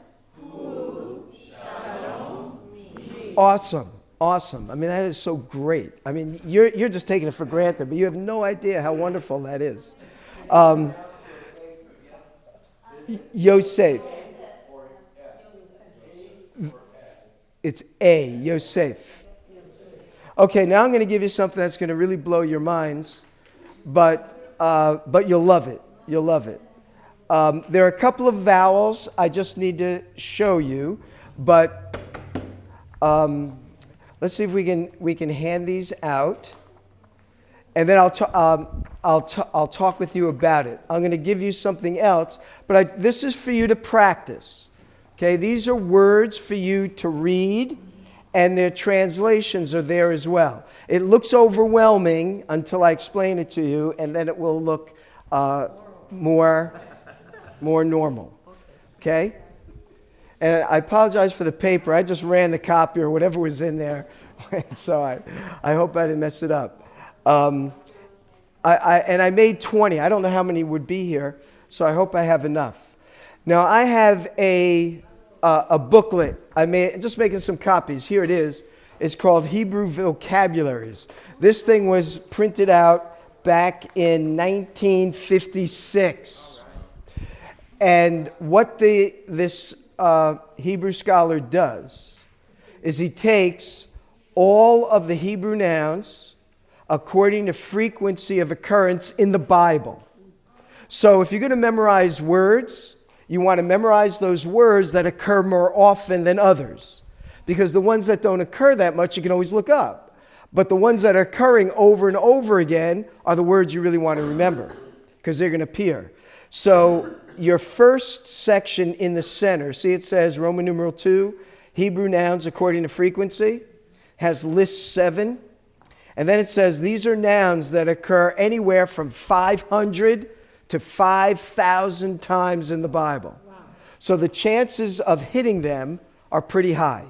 Awesome. Awesome. I mean, that is so great. I mean, you're just taking it for granted, but you have no idea how wonderful that is. Yosef. It's A, Yosef. Okay, now I'm going to give you something that's going to really blow your minds, but you'll love it. You'll love it. There are a couple of vowels I just need to show you, but let's see if we can hand these out, and then I'll talk with you about it. I'm going to give you something else, but this is for you to practice. Okay, these are words for you to read, and their translations are there as well. It looks overwhelming until I explain it to you, and then it will look more normal. Okay? And I apologize for the paper. I just ran the copy or whatever was in there, so I hope I didn't mess it up. I made 20. I don't know how many would be here, so I hope I have enough. Now I have a booklet. Just making some copies. Here it is. It's called Hebrew Vocabularies. This thing was printed out back in 1956. And what this Hebrew scholar does is he takes all of the Hebrew nouns according to frequency of occurrence in the Bible. So if you're going to memorize words, you want to memorize those words that occur more often than others. Because the ones that don't occur that much, you can always look up. But the ones that are occurring over and over again are the words you really want to remember, because they're going to appear. So your first section in the center, see it says Roman numeral 2, Hebrew nouns according to frequency, has list 7. And then it says these are nouns that occur anywhere from 500 to 5,000 times in the Bible. Wow. So the chances of hitting them are pretty high.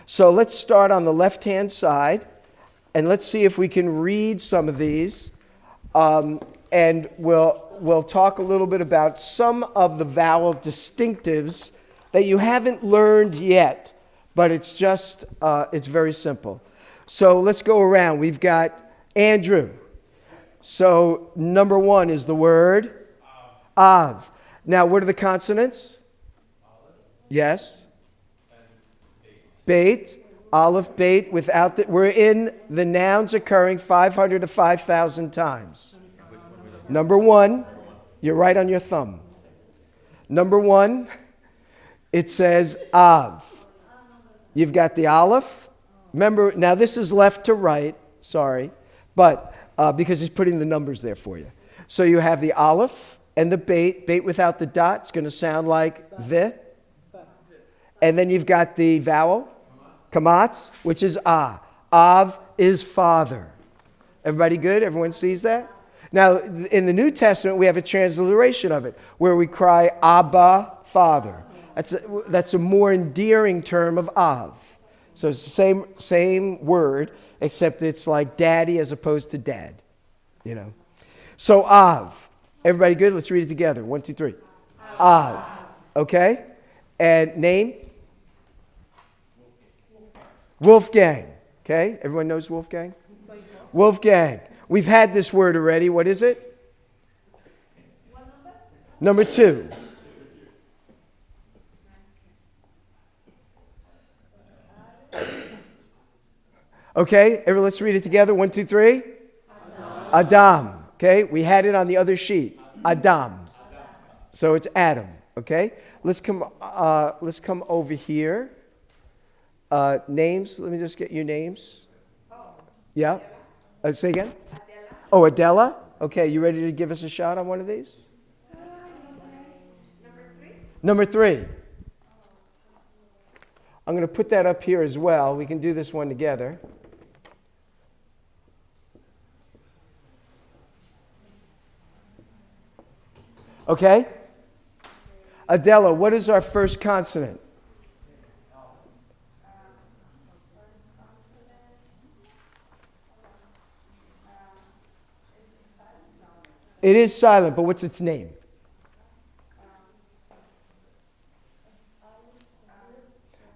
So let's start on the left-hand side, and let's see if we can read some of these. And we'll talk a little bit about some of the vowel distinctives that you haven't learned yet, but it's very simple. So let's go around. We've got Andrew. So number 1 is the word Av. Now, what are the consonants? Yes. Beit. Aleph, Beit. We're in the nouns occurring 500 to 5,000 times. Number 1, you're right on your thumb. Number 1, it says Av. You've got the Aleph. Remember, now this is left to right, sorry, but because he's putting the numbers there for you. So you have the Aleph and the Beit. Beit without the dot, it's going to sound like the. And then you've got the vowel, Kamatz, which is Ah. Av is father. Everybody good? Everyone sees that? Now, in the New Testament, we have a transliteration of it, where we cry, Abba, Father. That's a more endearing term of Av. So it's the same word, except it's like daddy as opposed to dad, you know. So Av. Everybody good? Let's read it together. 1, 2, 3. Av. Okay? And name? Wolfgang. Okay? Everyone knows Wolfgang? Wolfgang. We've had this word already. What is it? Number 2. Okay, let's read it together. 1, 2, 3. Adam. Okay, we had it on the other sheet. Adam. So it's Adam. Okay, let's come over here. Names. Let me just get your names. Yeah. Say again. Oh, Adela. Okay, you ready to give us a shot on one of these? Number 3. I'm going to put that up here as well. We can do this one together. Okay? Adela, what is our first consonant? It is silent, but what's its name?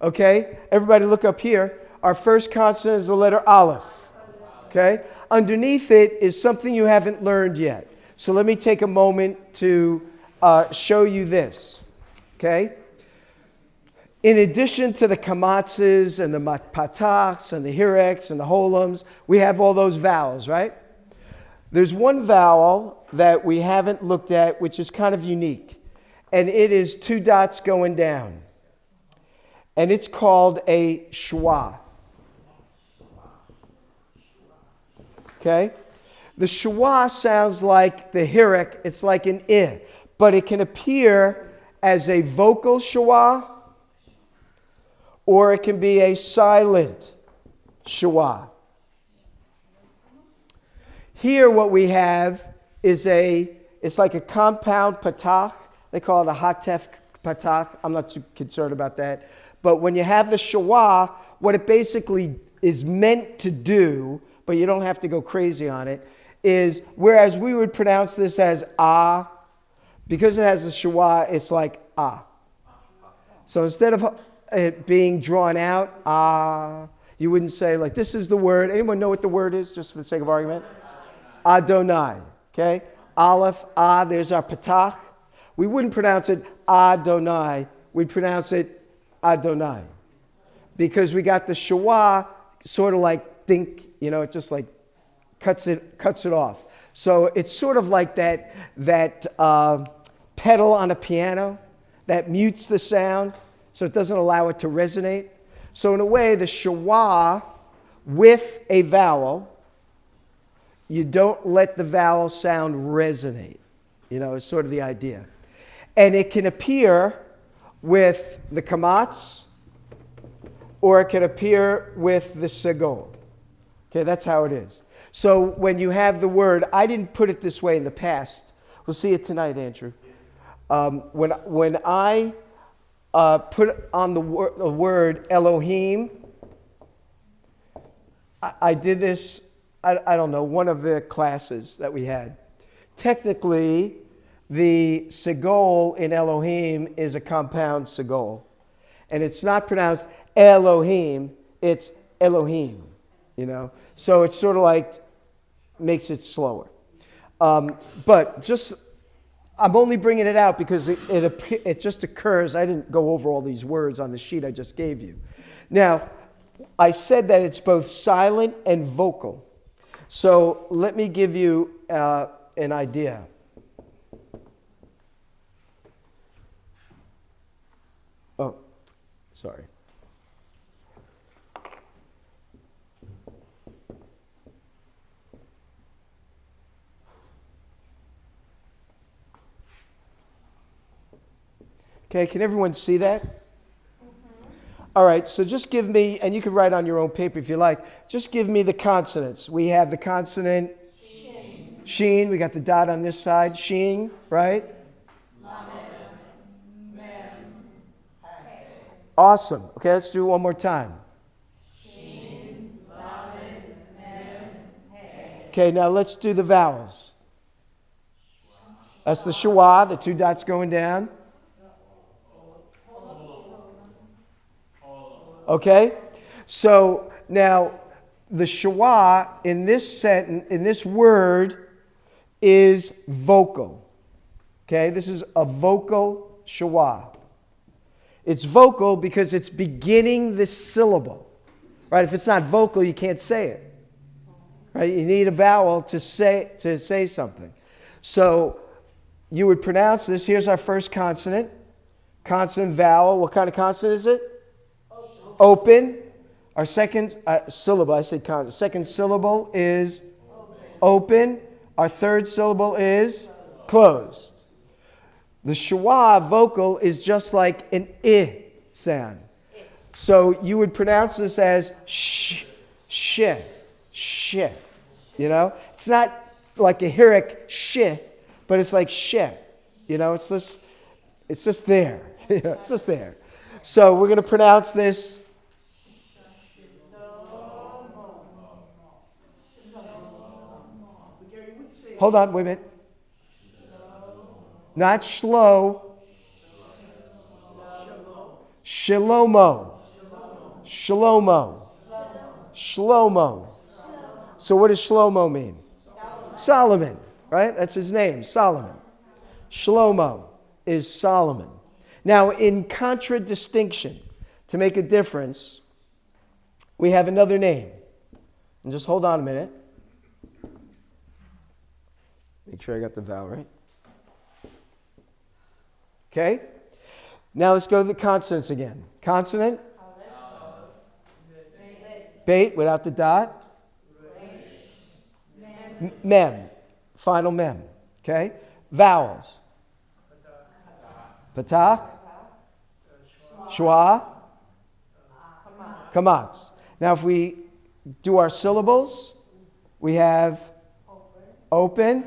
Okay, everybody look up here. our first consonant is the letter Aleph. Okay? Underneath it is something you haven't learned yet. So let me take a moment to show you this. Okay? In addition to the kamatzes and the patachs and the hireks and the holums, we have all those vowels, right? There's one vowel that we haven't looked at, which is kind of unique. And it is 2 dots going down. And it's called a schwa. Okay? The schwa sounds like the hirek. It's like an I. But it can appear as a vocal schwa, or it can be a silent schwa. Here what we have is it's like a compound patach. They call it a hatef patach. I'm not too concerned about that. But when you have the schwa, what it basically is meant to do, but you don't have to go crazy on it, is whereas we would pronounce this as ah, because it has the schwa, it's like ah. So instead of it being drawn out, ah, you wouldn't say like, this is the word. Anyone know what the word is, just for the sake of argument? Adonai, okay? Aleph, ah, there's our patach. We wouldn't pronounce it Adonai. We'd pronounce it Adonai. Because we got the schwa sort of like think, it just like cuts it off. So it's sort of like that pedal on a piano that mutes the sound so it doesn't allow it to resonate. So in a way, the schwa with a vowel, you don't let the vowel sound resonate, is sort of the idea. And it can appear with the kamatz, or it can appear with the segol. Okay, that's how it is. So when you have the word, I didn't put it this way in the past. We'll see it tonight, Andrew. When I put on the word Elohim, I did this, I don't know, one of the classes that we had. Technically, the segol in Elohim is a compound segol. And it's not pronounced Elohim, it's Elohim, So it's sort of like, makes it slower. But just, I'm only bringing it out because it just occurs. I didn't go over all these words on the sheet I just gave you. Now, I said that it's both silent and vocal. So let me give you an idea. Oh, sorry. Okay, can everyone see that? All right, so just give me, and you can write on your own paper if you like, just give me the consonants. We have the consonant Shin. Sheen. We got the dot on this side. Sheen, right? Awesome. Okay, let's do it one more time. Shin, lamed, mem, hey. Okay, now let's do the vowels. That's the schwa, the 2 dots going down. Okay? So now the schwa in this sentence, in this word, is vocal. Okay? This is a vocal schwa. It's vocal because it's beginning the syllable. Right? If it's not vocal, you can't say it. Right? You need a vowel to say something. So you would pronounce this. Here's our first consonant. Consonant vowel. What kind of consonant is it? Open. Our second syllable, I said consonant. Second syllable is open. Our third syllable is closed. The schwa vocal is just like an I sound. So you would pronounce this as sh, sh, sh. It's not like a hirek sh, but it's like sh. It's just there. It's just there. So we're going to pronounce this. Hold on, wait a minute. Not shlo. Shalomo. Shalomo. Shlomo. So what does Shlomo mean? Solomon, right? That's his name, Solomon. Shlomo is Solomon. Now, in contradistinction, to make a difference, we have another name. And just hold on a minute. Make sure I got the vowel right. Okay? Now let's go to the consonants again. Consonant? Bait without the dot. Mem. Final mem. Okay? Vowels. Patach. Shwa. Kamatz. Now if we do our syllables, we have open.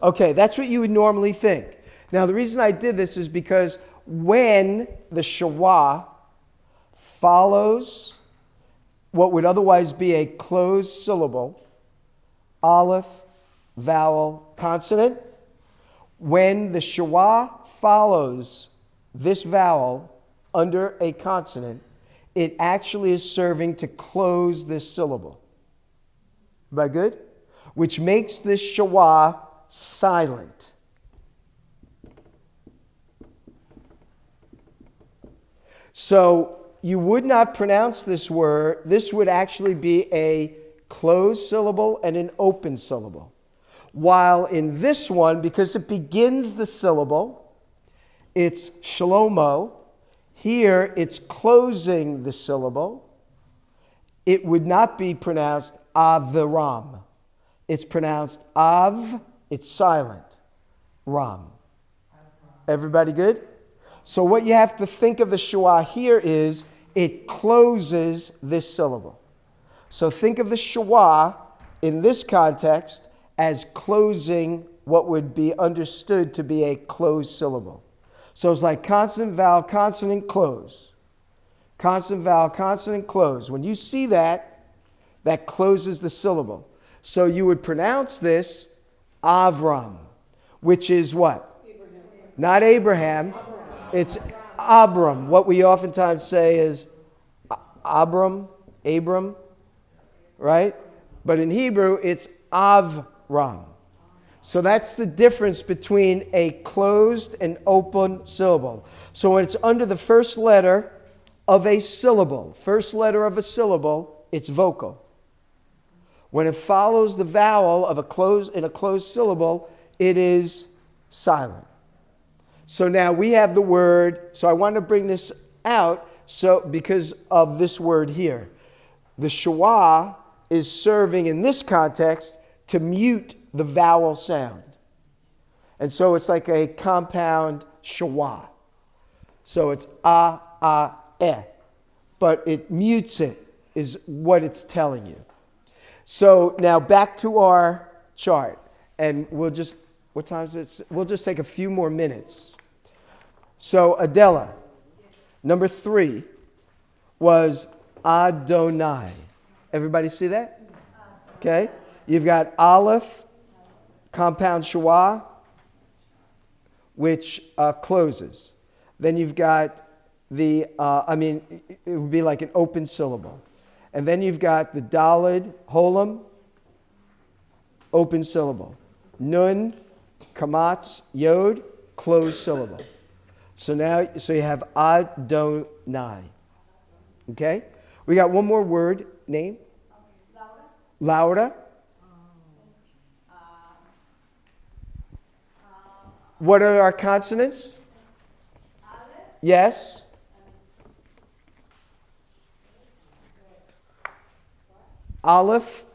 Okay, that's what you would normally think. Now the reason I did this is because when the shwa follows what would otherwise be a closed syllable, aleph, vowel, consonant, when the shwa follows this vowel under a consonant, it actually is serving to close this syllable. Am I good? Which makes this shwa silent. So you would not pronounce this word. This would actually be a closed syllable and an open syllable. While in this one, because it begins the syllable, it's shlomo. Here, it's closing the syllable. It would not be pronounced Aviram. It's pronounced Av, it's silent. Ram. Everybody good? So what you have to think of the shwa here is it closes this syllable. So think of the shwa in this context as closing what would be understood to be a closed syllable. So it's like consonant, vowel, consonant, close. Consonant, vowel, consonant, close. When you see that, that closes the syllable. So you would pronounce this Avram, which is what? Abraham. Not Abraham. It's Abram. What we oftentimes say is Abram, right? But in Hebrew, it's Avram. So that's the difference between a closed and open syllable. So when it's under the first letter of a syllable, it's vocal. When it follows the vowel of a closed syllable, it is silent. So now we have the word, so I want to bring this out because of this word here. The shwa is serving in this context to mute the vowel sound. And so it's like a compound shwa. So it's eh. But it mutes it, is what it's telling you. So now back to our chart. And we'll just, what time is it? We'll just take a few more minutes. So Adela, number 3 was Adonai. Everybody see that? Okay. You've got Aleph, compound shwa, which closes. Then you've got the, it would be like an open syllable. And then you've got the Daled, Holam, open syllable. Nun, Kamatz, Yod, closed syllable. So you have Adonai. Okay? We got one more word, name? Laura. What are our consonants? Yes. Aleph.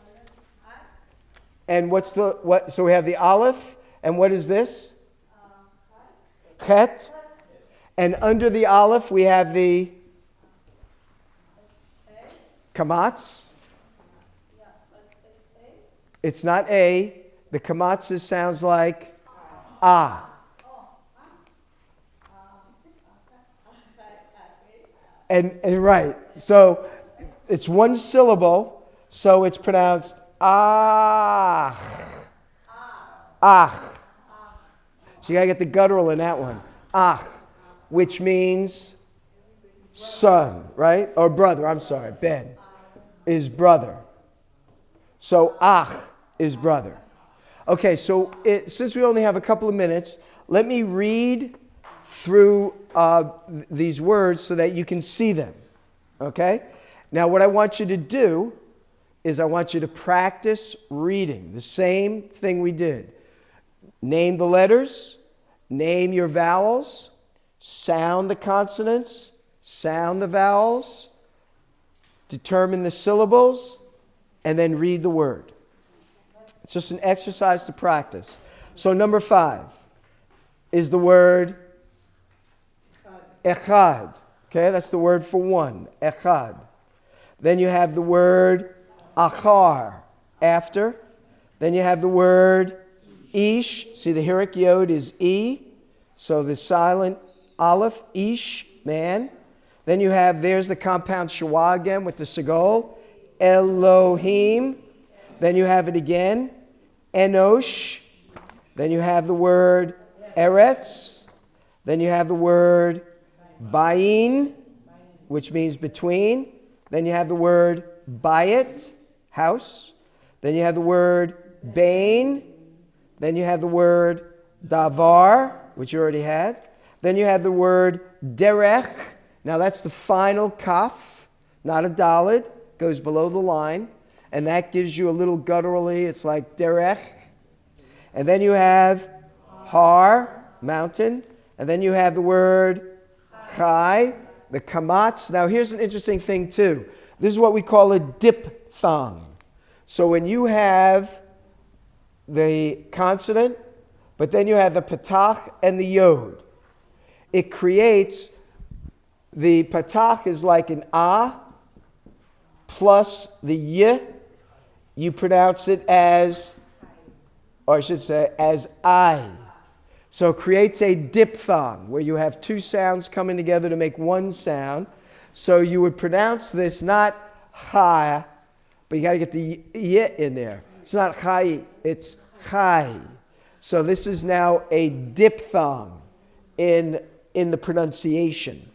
And so we have the Aleph, and what is this? Chet. And under the Aleph we have the Kamatz. It's not A. The Kamatz sounds like Ah. And right. So it's one syllable, so it's pronounced ah. Ah. So you gotta get the guttural in that one. Ah, which means son, right? Or brother, I'm sorry, Ben is brother. So ach is brother. Okay, so since we only have a couple of minutes, let me read through these words so that you can see them. Okay? Now, what I want you to do is I want you to practice reading the same thing we did. Name the letters, name your vowels, sound the consonants, sound the vowels, determine the syllables, and then read the word. It's just an exercise to practice. So number 5 is the word echad. Okay, that's the word for one, echad. Then you have the word achar, after. Then you have the word ish. See, the Hirik Yod is E. So the silent aleph, ish, man. Then you have, there's the compound shwa again with the segol, Elohim. Then you have it again, enosh. Then you have the word eretz. Then you have the word bayin, which means between. Then you have the word bayit, house. Then you have the word bain. Then you have the word davar, which you already had. Then you have the word derech. Now that's the final kaf, not a dalid, goes below the line. And that gives you a little gutturally, it's like derech. And then you have har, mountain. And then you have the word chai, the kamatz. Now here's an interesting thing too. This is what we call a diphthong. So when you have the consonant, but then you have the patach and the yod, it creates, the patach is like an a plus the y. You pronounce it as, or I should say, as I. So it creates a diphthong where you have two sounds coming together to make one sound. So you would pronounce this not ha, but you got to get the y in there. It's not chai, it's chai. So this is now a diphthong in the pronunciation.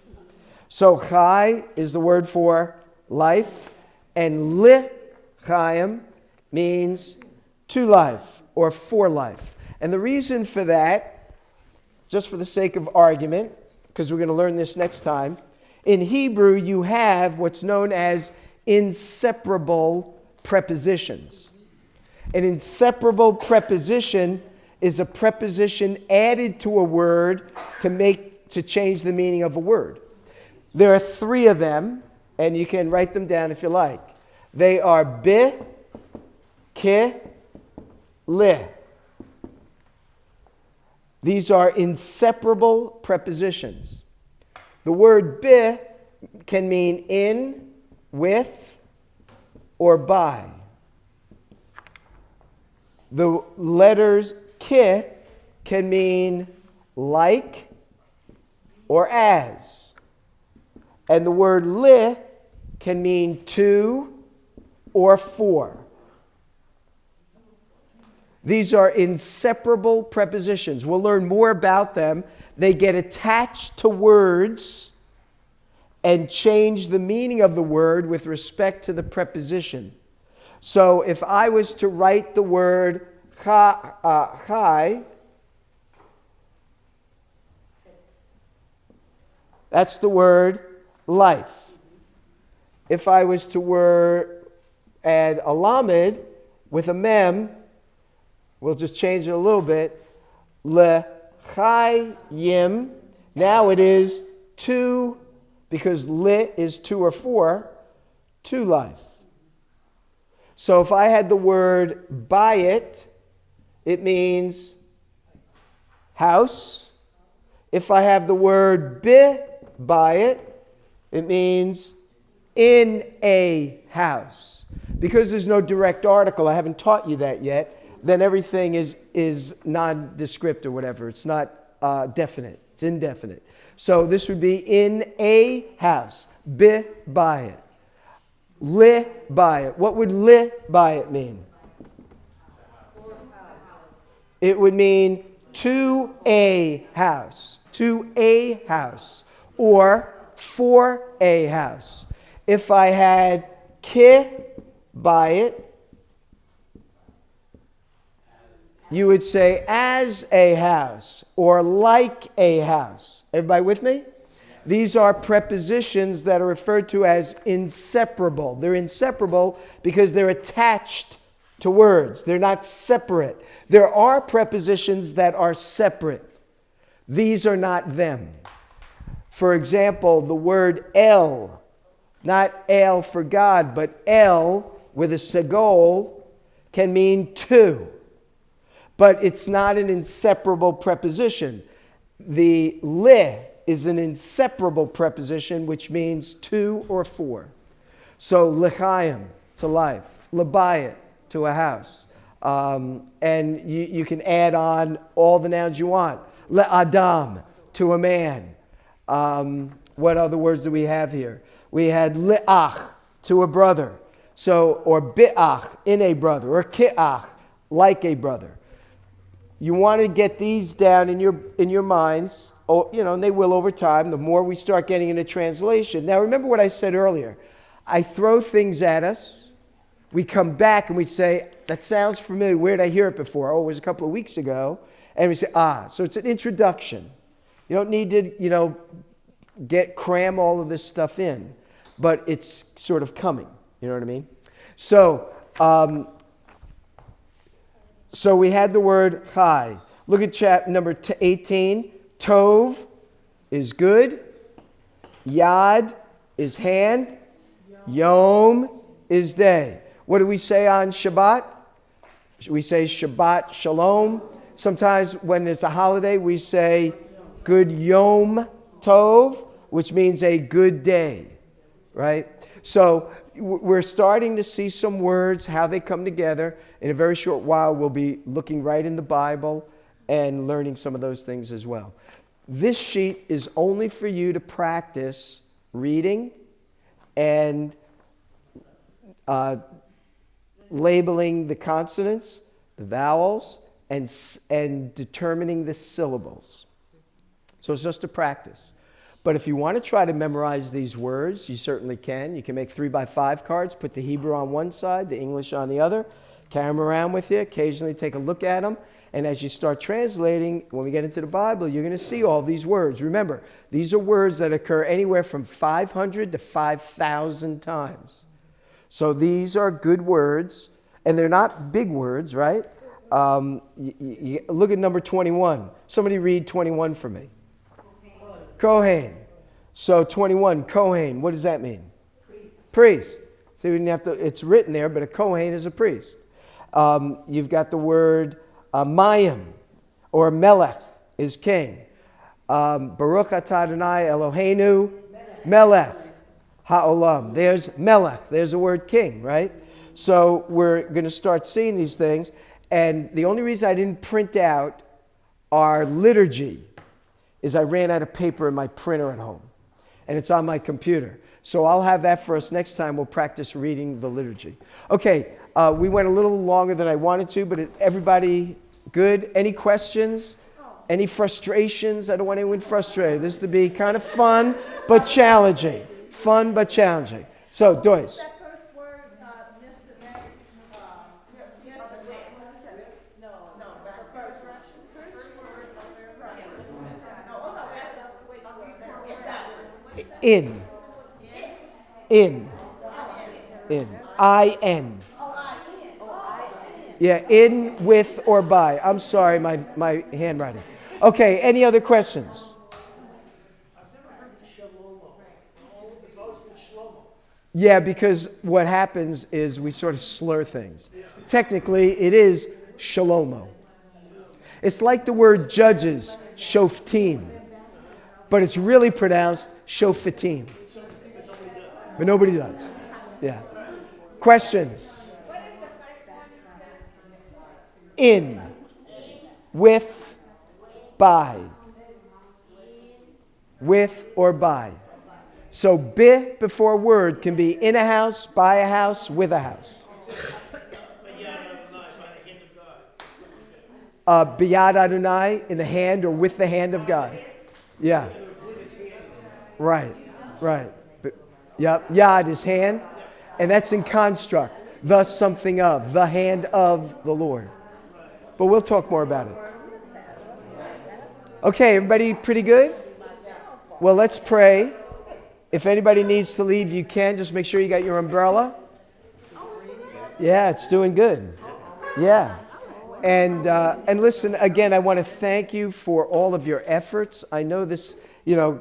So chai is the word for life, and li chaim means to life or for life. And the reason for that, just for the sake of argument, because we're going to learn this next time, in Hebrew you have what's known as inseparable prepositions. An inseparable preposition is a preposition added to a word to change the meaning of a word. There are 3 of them, and you can write them down if you like. They are bi, ki, li. These are inseparable prepositions. The word bi can mean in, with, or by. The letters ki can mean like or as. And the word li can mean to or for. These are inseparable prepositions. We'll learn more about them. They get attached to words and change the meaning of the word with respect to the preposition. So if I was to write the word chai, that's the word life. If I was to add a lamed with a mem, we'll just change it a little bit. L'chayim. Now it is to, because li is to or for, to life. So if I had the word bayit, it means house. If I have the word bayit, it means in a house. Because there's no direct article, I haven't taught you that yet, then everything is nondescript or whatever. It's not definite. It's indefinite. So this would be in a house. Bi bayit. Li bayit. What would li bayit mean? It would mean to a house. To a house. Or for a house. If I had ki by it, you would say as a house or like a house. Everybody with me? These are prepositions that are referred to as inseparable. They're inseparable because they're attached to words. They're not separate. There are prepositions that are separate. These are not them. For example, the word El, not El for God, but El with a segol can mean two. But it's not an inseparable preposition. The le is an inseparable preposition, which means two or four. So l'chaim, to life. L'bayit, to a house. And you can add on all the nouns you want. Le'adam, to a man. What other words do we have here? We had le'ach, to a brother. So, or bi'ach, in a brother. Or ki'ach, like a brother. You want to get these down in your minds, and they will over time, the more we start getting into translation. Now, remember what I said earlier. I throw things at us. We come back and we say, that sounds familiar. Where did I hear it before? Oh, it was a couple of weeks ago. And we say, so it's an introduction. You don't need to, cram all of this stuff in. But it's sort of coming. You know what I mean? So we had the word chai. Look at chapter number 18. Tov is good. Yad is hand. Yom is day. What do we say on Shabbat? We say Shabbat Shalom. Sometimes when it's a holiday, we say good Yom Tov, which means a good day, right? So we're starting to see some words, how they come together. In a very short while, we'll be looking right in the Bible and learning some of those things as well. This sheet is only for you to practice reading and labeling the consonants, the vowels, and determining the syllables. So it's just a practice. But if you want to try to memorize these words, you certainly can. You can make 3x5 cards, put the Hebrew on one side, the English on the other, carry them around with you, occasionally take a look at them. And as you start translating, when we get into the Bible, you're going to see all these words. Remember, these are words that occur anywhere from 500 to 5,000 times. So these are good words, and they're not big words, right? Look at number 21. Somebody read 21 for me. Kohen. So 21, Kohen, what does that mean? Priest. See, we didn't have to, it's written there, but a Kohen is a priest. You've got the word Mayim, or Melech is king. Baruch atah Adonai Eloheinu Melech Ha'olam. There's Melech. There's the word king, right? So we're going to start seeing these things. And the only reason I didn't print out our liturgy is I ran out of paper in my printer at home. And it's on my computer. So I'll have that for us next time. We'll practice reading the liturgy. Okay, we went a little longer than I wanted to, but everybody good? Any questions? Any frustrations? I don't want anyone frustrated. This is to be kind of fun, but challenging. Fun, but challenging. So, Doyce.
That first word, Messianic,
In. I-N. Yeah, in, with, or by. I'm sorry, my handwriting. Okay, any other questions?
I've never heard Shlomo. It's always been Shlomo.
Yeah, because what happens is we sort of slur things. Technically, it is Shlomo. It's like the word judges, shoftim. But it's really pronounced shofatim. But nobody does. Yeah. Questions? In, with, by. With or by. So bi before word can be in a house, by a house, with a house. Biyad Adonai, in the hand or with the hand of God. Yeah. Right. Right. Yep. Yad is hand, and that's in construct. The something of, the hand of the Lord. But we'll talk more about it. Okay, everybody pretty good? Well, let's pray. If anybody needs to leave, you can. Just make sure you got your umbrella. Yeah, it's doing good. Yeah. And listen, again, I want to thank you for all of your efforts. I know this,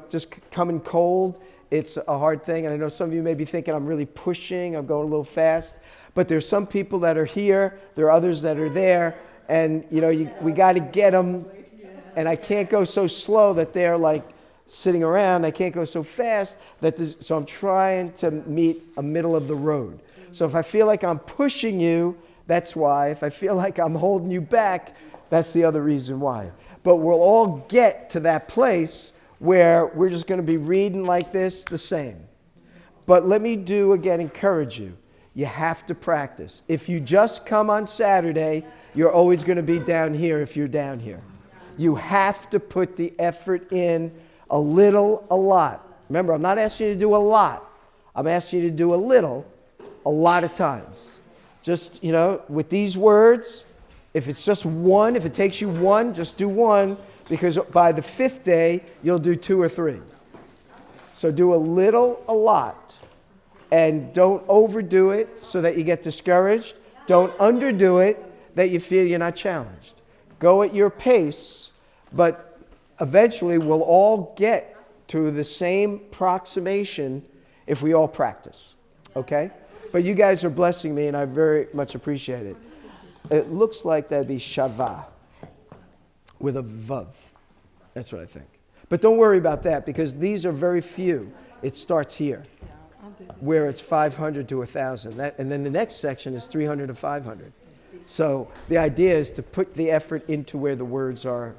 just coming cold, it's a hard thing. And I know some of you may be thinking I'm really pushing, I'm going a little fast. But there's some people that are here, there are others that are there. And, we got to get them. And I can't go so slow that they're like sitting around. I can't go so fast so I'm trying to meet a middle of the road. So if I feel like I'm pushing you, that's why. If I feel like I'm holding you back, that's the other reason why. But we'll all get to that place where we're just going to be reading like this, the same. But let me encourage you. You have to practice. If you just come on Saturday, you're always going to be down here if you're down here. You have to put the effort in a little, a lot. Remember, I'm not asking you to do a lot. I'm asking you to do a little, a lot of times. Just, with these words, if it's just one, if it takes you one, just do one, because by the 5th day, you'll do 2 or 3. So do a little, a lot. And don't overdo it so that you get discouraged. Don't underdo it that you feel you're not challenged. Go at your pace, but eventually we'll all get to the same approximation if we all practice. Okay? But you guys are blessing me, and I very much appreciate it. It looks like that'd be Shavah with a Vav. That's what I think. But don't worry about that, because these are very few. It starts here, where it's 500 to 1,000. And then the next section is 300 to 500. So the idea is to put the effort into where the words are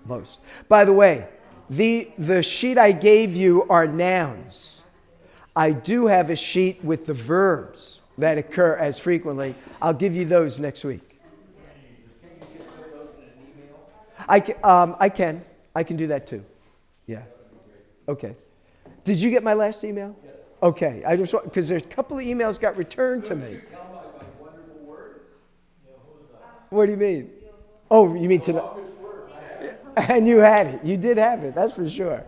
most. By the way, the sheet I gave you are nouns. I do have a sheet with the verbs that occur as frequently. I'll give you those next week. I can do that too. Yeah. Okay. Did you get my last email? Yes. Okay. I just want, because there's a couple of emails got returned to me. What do you mean? Oh, you mean tonight? And you had it. You did have it. That's for sure.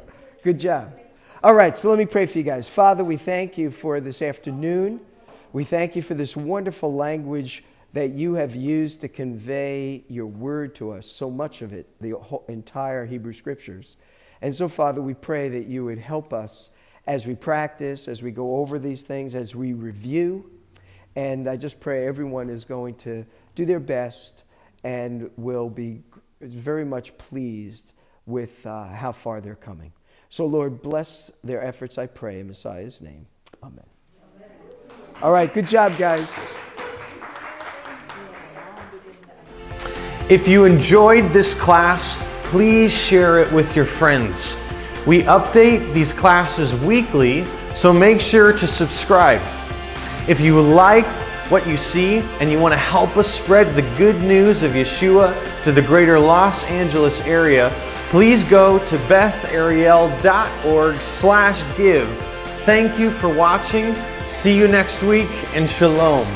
Good job. All right, so let me pray for you guys. Father, we thank you for this afternoon. We thank you for this wonderful language that you have used to convey your word to us, so much of it, the whole, entire Hebrew Scriptures. And so, Father, we pray that you would help us as we practice, as we go over these things, as we review. And I just pray everyone is going to do their best and will be very much pleased with how far they're coming. So, Lord, bless their efforts, I pray, in Messiah's name. Amen. All right, good job, guys.
If you enjoyed this class, please share it with your friends. We update these classes weekly, so make sure to subscribe. If you like what you see and you want to help us spread the good news of Yeshua to the greater Los Angeles area, please go to bethariel.org/give. Thank you for watching. See you next week, and shalom.